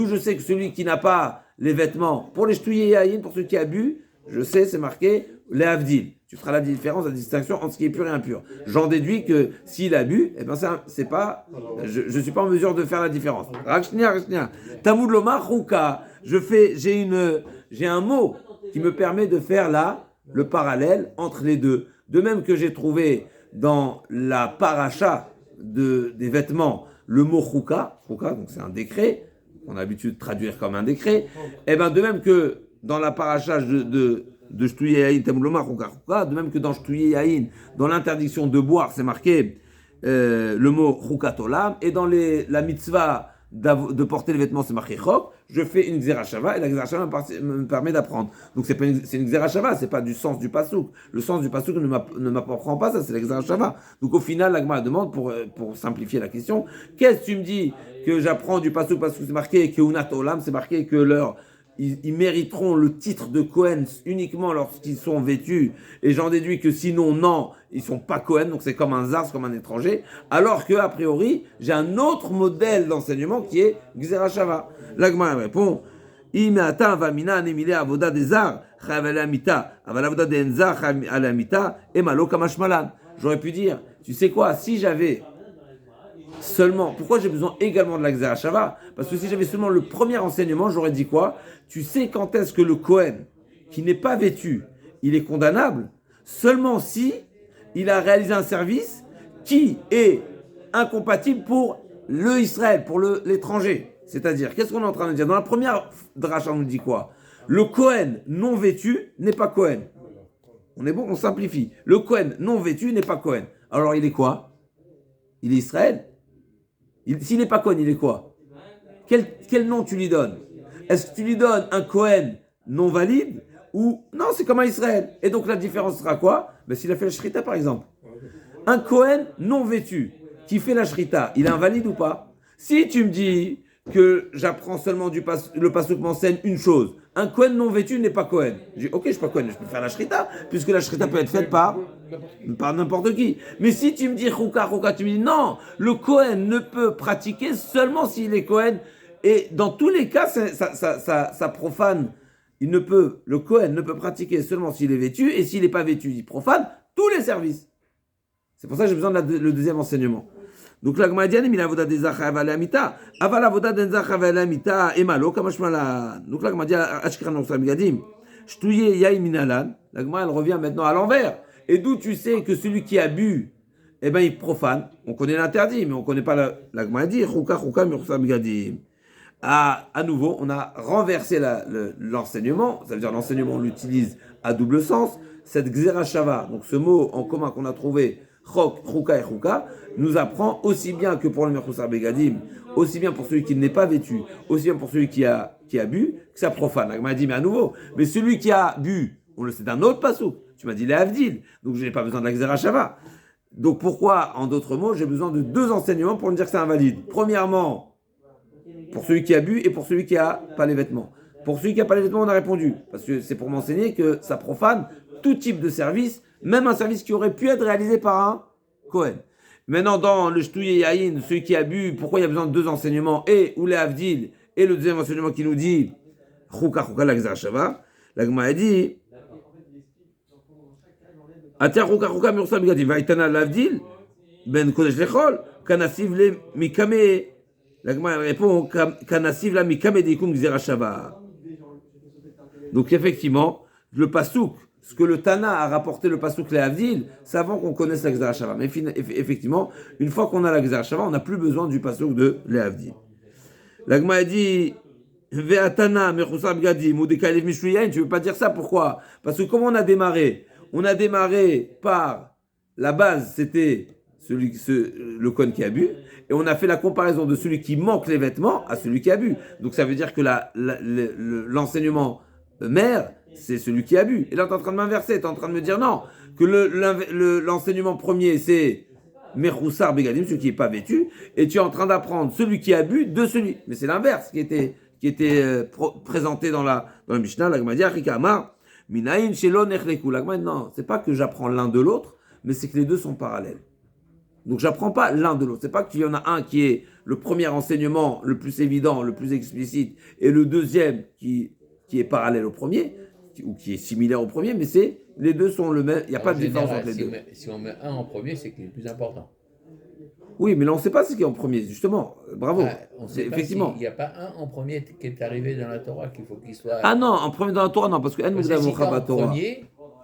je sais que celui qui n'a pas les vêtements, pour les Shtuye Yahin, pour celui qui a bu, je sais, c'est marqué, les Avdil. Tu feras la différence, la distinction entre ce qui est pur et impur. J'en déduis que s'il a bu, eh ben c'est pas, je suis pas en mesure de faire la différence. Tamud lomar chouka. J'ai un mot qui me permet de faire le parallèle entre les deux. De même que j'ai trouvé dans la paracha des vêtements le mot chouka, donc c'est un décret, on a l'habitude de traduire comme un décret, et ben de même que dans la paracha de Shtuye Yahin, de même que dans Shtuye Yahin, dans l'interdiction de boire, c'est marqué le mot Chukat Olam, et dans la mitzvah de porter les vêtements, c'est marqué Chok, je fais une Xerashava, et la Xerashava me permet d'apprendre. Donc c'est une Xerashava, c'est pas du sens du pasouk. Le sens du pasouk ne m'apprend pas ça, c'est la Xerashava. Donc au final, l'Agma demande, pour simplifier la question, qu'est-ce que tu me dis que j'apprends du pasouk parce que c'est marqué Keunat Olam, c'est marqué que ils mériteront le titre de Kohen uniquement lorsqu'ils sont vêtus, et j'en déduis que sinon, non, ils sont pas Kohen, donc c'est comme un zar, c'est comme un étranger, alors que, a priori, j'ai un autre modèle d'enseignement qui est Xerashava. L'Agma répond, Imeata vamina anemile avoda des zar, chayav alamita, aval avoda des enzar, chayav alamita, et malo kamashmalan. J'aurais pu dire, tu sais quoi, si j'avais seulement, pourquoi j'ai besoin également de la Xerashava? Parce que si j'avais seulement le premier enseignement, j'aurais dit quoi? Tu sais quand est-ce que le Kohen, qui n'est pas vêtu, il est condamnable? Seulement si il a réalisé un service qui est incompatible pour le Israël, pour l'étranger. C'est-à-dire, qu'est-ce qu'on est en train de dire? Dans la première dracha, on nous dit quoi? Le Kohen non vêtu n'est pas Kohen. On est bon, on simplifie. Le Kohen non vêtu n'est pas Kohen. Alors il est quoi? Il est Israël. S'il n'est pas Cohen, il est quoi? Quel nom tu lui donnes? Est-ce que tu lui donnes un Cohen non valide ou non, c'est comme un Israël? Et donc la différence sera quoi? S'il a fait la shrita par exemple. Un Cohen non vêtu qui fait la shrita, il est invalide ou pas? Si tu me dis que j'apprends seulement le pasuk m'enseigne une chose, un Cohen non vêtu n'est pas Cohen. Je dis ok, je suis pas Cohen, je peux faire la shrita, puisque la shrita peut être faite par n'importe qui. Mais si tu me dis chouka, tu me dis non, le Cohen ne peut pratiquer seulement s'il est Cohen. Et dans tous les cas, ça profane. Le Cohen ne peut pratiquer seulement s'il est vêtu, et s'il n'est pas vêtu, il profane tous les services. C'est pour ça que j'ai besoin de le deuxième enseignement. Donc la Gemara dit il a voda des zachav alamita, aval voda des zachav alamita emalo kamashmala. Donc la Gemara dit ashkran nosam gadim, shtuye yaim minalan. La Gemara elle revient maintenant à l'envers. Et d'où tu sais que celui qui a bu, eh ben il profane. On connaît l'interdit, mais on connaît pas la Gemara dit chouka mirsam gadim. À nouveau, on a renversé l'enseignement, ça veut dire l'enseignement on l'utilise à double sens. Cette gzera shava, donc ce mot en commun qu'on a trouvé, chouka et chouka, nous apprend aussi bien que pour le merchusar begadim, aussi bien pour celui qui n'est pas vêtu, aussi bien pour celui qui a bu, que ça profane. Il m'a dit, mais à nouveau, mais celui qui a bu, on le sait d'un autre passouk. Tu m'as dit les avdil, donc je n'ai pas besoin de la gzera shava. Donc pourquoi, en d'autres mots, j'ai besoin de deux enseignements pour me dire que c'est invalide? Premièrement, pour celui qui a bu et pour celui qui n'a pas les vêtements. Pour celui qui n'a pas les vêtements, on a répondu. Parce que c'est pour m'enseigner que ça profane tout type de service, même un service qui aurait pu être réalisé par un Cohen. Maintenant, dans le Shtouye Yahin, celui qui a bu, pourquoi il y a besoin de deux enseignements? Et ou les Avdil, et le deuxième enseignement qui nous dit Chouka la Gzar Shava. La Gemara dit Atia Chouka Mursa Bigadi, Vaitana l'Avdil, Ben Kodesh Lechol, Kanasiv le Mikame. La Gemara répond Kanasiv la Mikame Dikum Gzera Shava. Donc effectivement, le pasouk, ce que le Tana a rapporté le pasouk les Avdil, c'est avant qu'on connaisse la Gzera Shava. Mais effectivement, une fois qu'on a la Gzera Shava, on n'a plus besoin du pasouk de les Avdil. La Gemara dit Ve'atana mechusar bgadim ou dekalev mishluyain. Tu veux pas dire ça? Pourquoi? Parce que comment on a démarré? On a démarré par la base, c'était le Kohen qui a bu, et on a fait la comparaison de celui qui manque les vêtements à celui qui a bu. Donc ça veut dire que l'enseignement mère, c'est celui qui a bu. Et là, tu es en train de m'inverser, tu es en train de me dire non, que l'enseignement premier, c'est Mechoussar Begadim, celui qui n'est pas vêtu, et tu es en train d'apprendre celui qui a bu de celui. Mais c'est l'inverse qui était présenté dans la Mishnah, la Gemara dit Achika Amar, Minayin Shelo Nechleku. La Gemara dit non, c'est pas que j'apprends l'un de l'autre, mais c'est que les deux sont parallèles. Donc j'apprends pas l'un de l'autre. C'est pas qu'il y en a un qui est le premier enseignement le plus évident, le plus explicite, et le deuxième qui est parallèle au premier, ou qui est similaire au premier, mais les deux sont le même. Il n'y a pas de différence entre les deux.
Si on met un en premier, c'est qu'il est le plus important.
Oui, mais là on ne sait pas ce qui est en premier, justement. Bravo.
Effectivement. Il n'y a pas un en premier qui est arrivé dans la Torah qu'il faut qu'il soit.
Ah non, en premier dans la Torah, non, parce que Torah.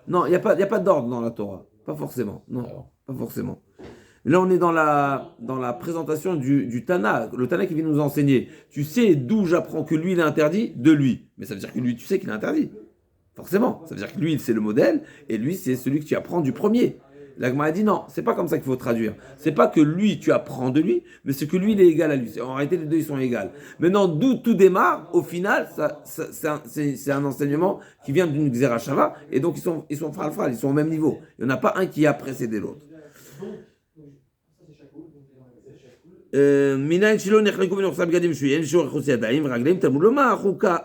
Non, il n'y a pas d'ordre dans la Torah. Pas forcément. Non, pas forcément. Là, on est dans la présentation du Tana, le Tana qui vient nous enseigner. Tu sais d'où j'apprends que lui, il est interdit? De lui. Mais ça veut dire que lui, tu sais qu'il est interdit. Forcément. Ça veut dire que lui, c'est le modèle, et lui, c'est celui que tu apprends du premier. La Gemara a dit non, c'est pas comme ça qu'il faut traduire. C'est pas que lui, tu apprends de lui, mais c'est que lui, il est égal à lui. En réalité, les deux, ils sont égaux. Maintenant, d'où tout démarre, au final, c'est un enseignement qui vient d'une Gzera Shava, et donc ils sont fral, ils sont au même niveau. Il n'y en a pas un qui a précédé l'autre. מניין שלא נחלקו ונוחסם בגדים שויים, שיעור חוץ ידיים ורגלים, תלמוד לומר, חוקה,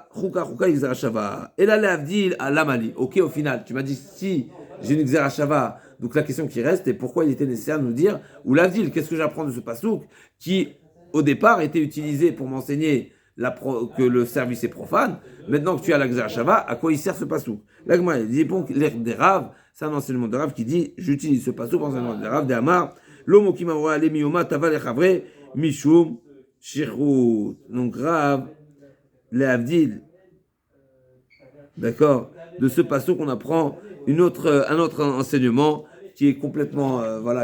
גזרה שווה. אלא להבדיל, למה לי? Ok, au final, tu m'as dit, si j'ai une gzera shava, donc la question qui reste est pourquoi il était nécessaire de nous dire, ou l'avdil, qu'est-ce que j'apprends de ce pasouk, qui au départ était utilisé pour m'enseigner que le service est profane. Maintenant que tu as la gzera shava, à quoi il sert ce pasouk? L'agma, il dit, bon, l'air des raves, c'est un enseignement de rave qui dit, j'utilise ce pasouk pour enseignement de rave, des amar, l'homme qui m'a allé miyoma, tava le chavre, Mishum, Shirut, donc grave, les Avdil. D'accord? De ce passage qu'on apprend un autre enseignement qui est complètement,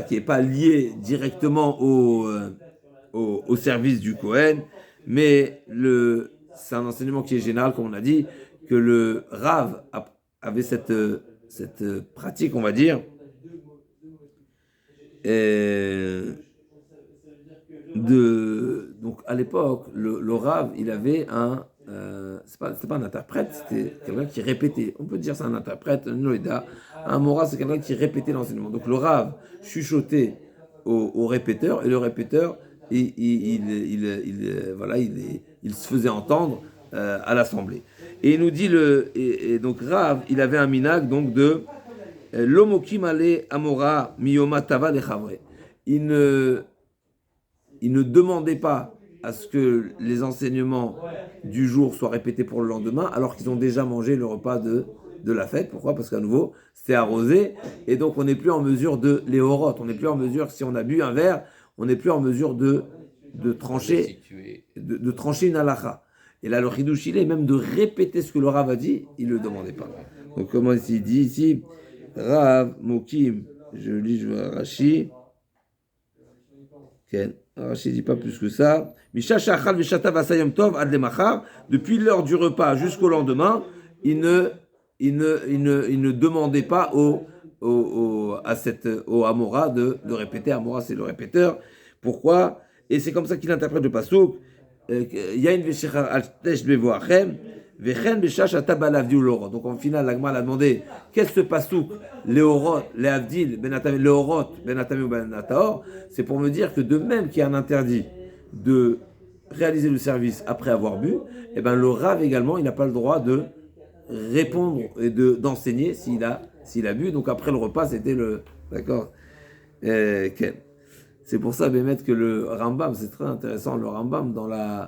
qui n'est pas lié directement au service du Kohen, mais c'est un enseignement qui est général, comme on a dit, que le Rav avait cette pratique, on va dire, Donc à l'époque, le Rav, il avait c'était pas un interprète, c'était quelqu'un qui répétait. On peut dire c'est un interprète, un Noéda. Un Mora, c'est quelqu'un qui répétait l'enseignement. Donc le Rav chuchotait au répéteur, et le répéteur, voilà, il se faisait entendre à l'assemblée. Et il nous dit et donc Rav, il avait un minag donc de Lomokim ale Amora miyoma tava lechavre. Il ne il ne demandait pas à ce que les enseignements du jour soient répétés pour le lendemain, alors qu'ils ont déjà mangé le repas de la fête. Pourquoi? Parce qu'à nouveau, c'est arrosé, et donc on n'est plus en mesure de les horotes. On n'est plus en mesure, si on a bu un verre, on n'est plus en mesure de trancher, de trancher une halakha. Et là, le chidouche, il est même de répéter ce que le Rav a dit, il ne le demandait pas. Donc, comment il dit ici? Rav, Mokim, je lis, je vois Rashi. Rashi ne dit pas plus que ça. Depuis l'heure du repas jusqu'au lendemain, il ne demandait pas au Amora de répéter. Amora, c'est le répéteur. Pourquoi? Et c'est comme ça qu'il interprète le pasuk. Yain veshechar al-tesh bevoachem. Donc en final, l'Agma a demandé qu'est-ce que ce pasouk, Léorot, Léavdil, Léorot, Benatami ou Benataor. C'est pour me dire que de même qu'il y a un interdit de réaliser le service après avoir bu, et ben le Rav également, il n'a pas le droit de répondre et d'enseigner s'il a bu. Donc après le repas, c'était le. D'accord. C'est pour ça, Bémet, que le Rambam, c'est très intéressant. Le Rambam,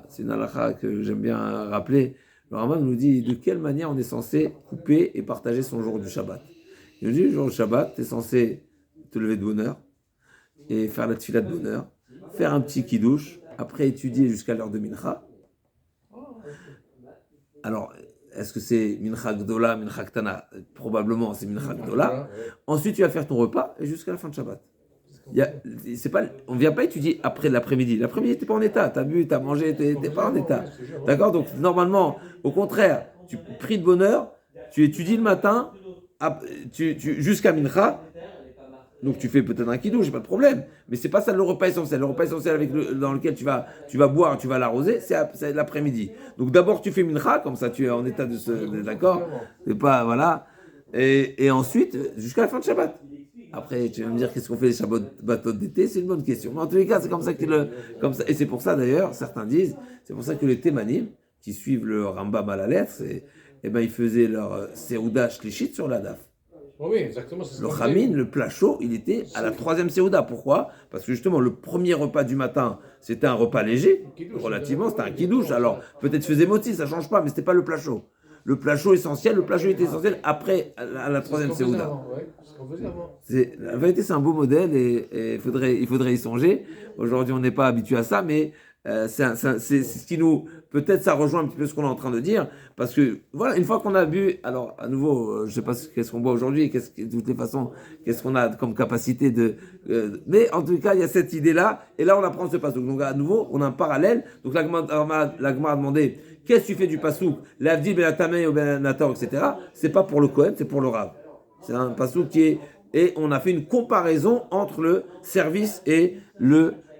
c'est une halakha que j'aime bien rappeler. Le Rambam nous dit de quelle manière on est censé couper et partager son jour du Shabbat. Il nous dit, le jour du Shabbat, tu es censé te lever de bonne heure et faire la tefila de bonne heure, faire un petit kidouche, après étudier jusqu'à l'heure de Mincha. Alors, est-ce que c'est Mincha Gdola, Mincha Ktana? Probablement, c'est Mincha Gdola. Ensuite, tu vas faire ton repas et jusqu'à la fin de Shabbat. On ne vient pas étudier après l'après-midi. L'après-midi, tu n'es pas en état. Tu as bu, tu as mangé, tu n'es pas en état. D'accord? Donc, normalement, au contraire, tu pries de bonne heure, tu étudies le matin, jusqu'à Mincha. Donc, tu fais peut-être un kidouche, j'ai pas de problème. Mais c'est pas ça le repas essentiel. Le repas essentiel dans lequel tu vas boire, tu vas l'arroser, c'est l'après-midi. Donc, d'abord, tu fais Mincha, comme ça, tu es en état d'accord? C'est pas, voilà. Et ensuite, jusqu'à la fin de Shabbat. Après, tu vas me dire qu'est-ce qu'on fait les Shabbatot d'été, c'est une bonne question. Mais en tous les cas, c'est comme ça et c'est pour ça d'ailleurs, certains disent, c'est pour ça que les Témanim, qui suivent le Rambam à la lettre, ils faisaient leur Seouda Shlishit sur la daf.
Oui, exactement.
Le Chamin, le plat chaud, il était à la 3e Seouda. Pourquoi? Parce que justement, le premier repas du matin, c'était un repas léger, relativement, c'était un kidouche. Alors, peut-être faisait moti, ça change pas, mais c'était pas le plat chaud. Le plat chaud essentiel, le plat chaud était essentiel après à la 3e Seouda. La vérité, c'est un beau modèle et il faudrait y songer. Aujourd'hui, on n'est pas habitué à ça, mais c'est ce qui nous. Peut-être ça rejoint un petit peu ce qu'on est en train de dire, parce que voilà, une fois qu'on a bu, alors à nouveau, je ne sais pas qu'est-ce qu'on boit aujourd'hui, de toutes les façons, qu'est-ce qu'on a comme capacité mais en tout cas, il y a cette idée-là, et là on apprend ce pasouk. Donc à nouveau, on a un parallèle. Donc l'Agma a demandé qu'est-ce que tu fais du pasouk, l'Avdi, Benatamei ou Benator, etc. C'est pas pour le Kohen, c'est pour le Rav. C'est un pasouk qui est. Et on a fait une comparaison entre le service et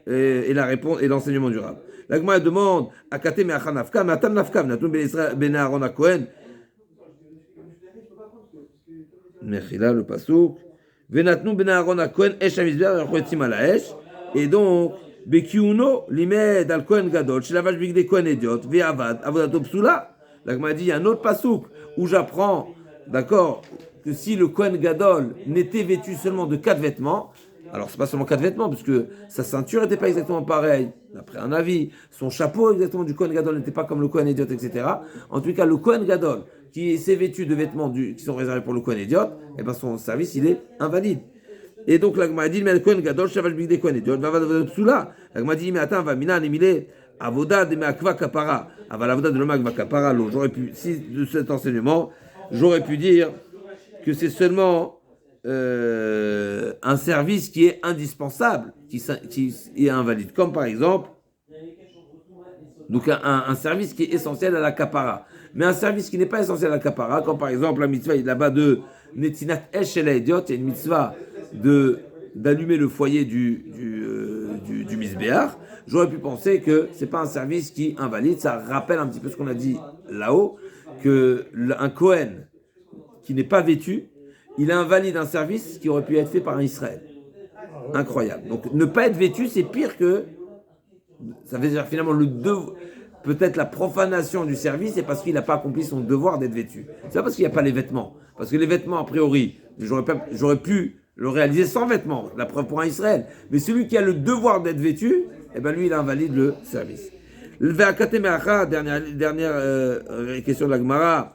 la réponse et l'enseignement du Rav. L'Agma demande à Kate Me'achan Nafkam, Atam Nafkam, Natum Ben Aaron à Kohen. Mechila, le pasouk. Venatnu Ben Aaron à Kohen, Esh Amizber, Rechoetim à la Esh. Et donc, Bekiuno, Limed al Kohen Gadol, Shelavash Bigde Kohen Idiot, Ve'avad, Avodato Psula. L'Agma dit il y a un autre pasouk où j'apprends, d'accord, que si le Kohen Gadol n'était vêtu seulement de 4 vêtements, alors c'est pas seulement 4 vêtements, parce que sa ceinture n'était pas exactement pareille, d'après un avis, son chapeau exactement du Kohen Gadol n'était pas comme le Kohen Idiot, etc. En tout cas, le Kohen Gadol, qui s'est vêtu de vêtements qui sont réservés pour le Kohen Idiot, et ben son service, il est invalide. Et donc, l'Agma dit, mais le Kohen Gadol, Shavash Bigde Kohen Idiot, Psula. L'Agma dit, mais attends, va mina, animile, Avoda de Me'akva Kapara, Aval Avoda de l'Omag va Kapara, j'aurais pu, si de cet enseignement, j'aurais pu dire que c'est seulement un service qui est indispensable, qui est invalide. Comme par exemple, donc un service qui est essentiel à la kapara. Mais un service qui n'est pas essentiel à la kapara, comme par exemple la mitzvah là-bas de Netinat Esh El Idiot, il y a une mitzvah de d'allumer le foyer du Misbéach, j'aurais pu penser que c'est pas un service qui invalide. Ça rappelle un petit peu ce qu'on a dit là-haut, qu'un Kohen qui n'est pas vêtu, il invalide un service qui aurait pu être fait par un Israël. Incroyable. Donc ne pas être vêtu, c'est pire que... Ça veut dire finalement peut-être la profanation du service, c'est parce qu'il n'a pas accompli son devoir d'être vêtu. C'est pas parce qu'il n'y a pas les vêtements. Parce que les vêtements, a priori, j'aurais pu le réaliser sans vêtements, la preuve pour un Israël. Mais celui qui a le devoir d'être vêtu, eh ben lui, il invalide le service. Dernière question de la Gemara.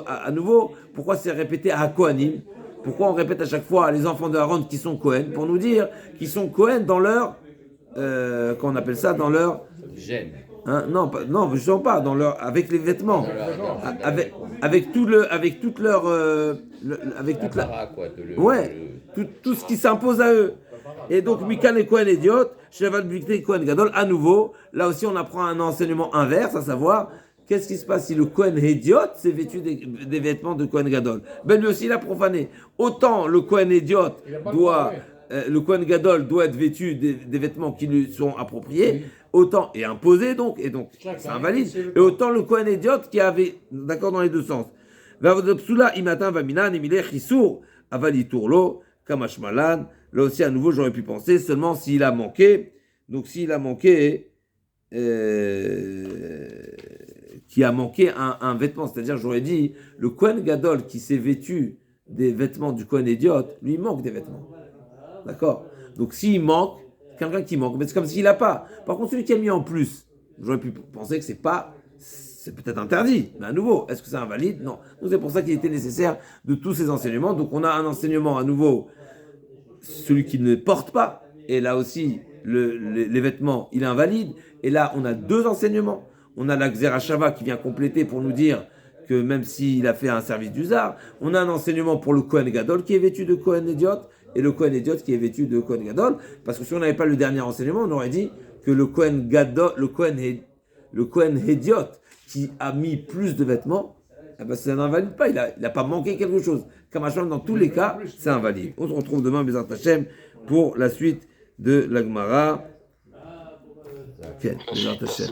À nouveau, pourquoi c'est répété à Kohanim? Pourquoi on répète à chaque fois les enfants de Aaron qui sont Cohen? Pour nous dire qu'ils sont Cohen dans leur... qu'on appelle ça dans leur...
Gêne.
Hein, non, je ne sens pas, dans leur, avec les vêtements. Avec toute leur... avec toute la... Ouais, tout ce qui s'impose à eux. Et donc, Mikan et Cohen idiot, Shevat Bikté Cohen Gadol, à nouveau, là aussi on apprend un enseignement inverse, à savoir... Qu'est-ce qui se passe si le Kohen Hédiot s'est vêtu des vêtements de Kohen Gadol? Ben lui aussi il a profané. Autant le Kohen Hédiot le Kohen Gadol doit être vêtu des vêtements qui lui sont appropriés, autant, et imposés donc c'est invalide. Et autant le Kohen Hédiot qui avait, d'accord dans les deux sens. Vavodopsula imatan vaminan emile chisur avaliturlo kamashmalan. Là aussi à nouveau j'aurais pu penser seulement s'il a manqué. Donc s'il a manqué. Qui a manqué un vêtement, c'est-à-dire j'aurais dit le Kohen Gadol qui s'est vêtu des vêtements du Kohen Hédiot, lui il manque des vêtements, d'accord? Donc s'il manque, quelqu'un qui manque, mais c'est comme s'il n'a pas. Par contre celui qui a mis en plus, j'aurais pu penser que c'est peut-être interdit, mais à nouveau, est-ce que c'est invalide? Non. Donc c'est pour ça qu'il était nécessaire de tous ces enseignements. Donc on a un enseignement à nouveau, celui qui ne porte pas, et là aussi les vêtements, il est invalide. Et là on a deux enseignements. On a la Xerashava qui vient compléter pour nous dire que même s'il a fait un service d'usar, on a un enseignement pour le Kohen Gadol qui est vêtu de Kohen Hédiot et le Kohen Hédiot qui est vêtu de Kohen Gadol. Parce que si on n'avait pas le dernier enseignement, on aurait dit que le Kohen Gadol, le Kohen Hédiot qui a mis plus de vêtements, eh ben ça n'invalide pas, il n'a pas manqué quelque chose. Kamashman, dans tous les cas, c'est invalide. On se retrouve demain, Bezrat Hashem, pour la suite de la Gemara. Okay, Bezrat Hashem.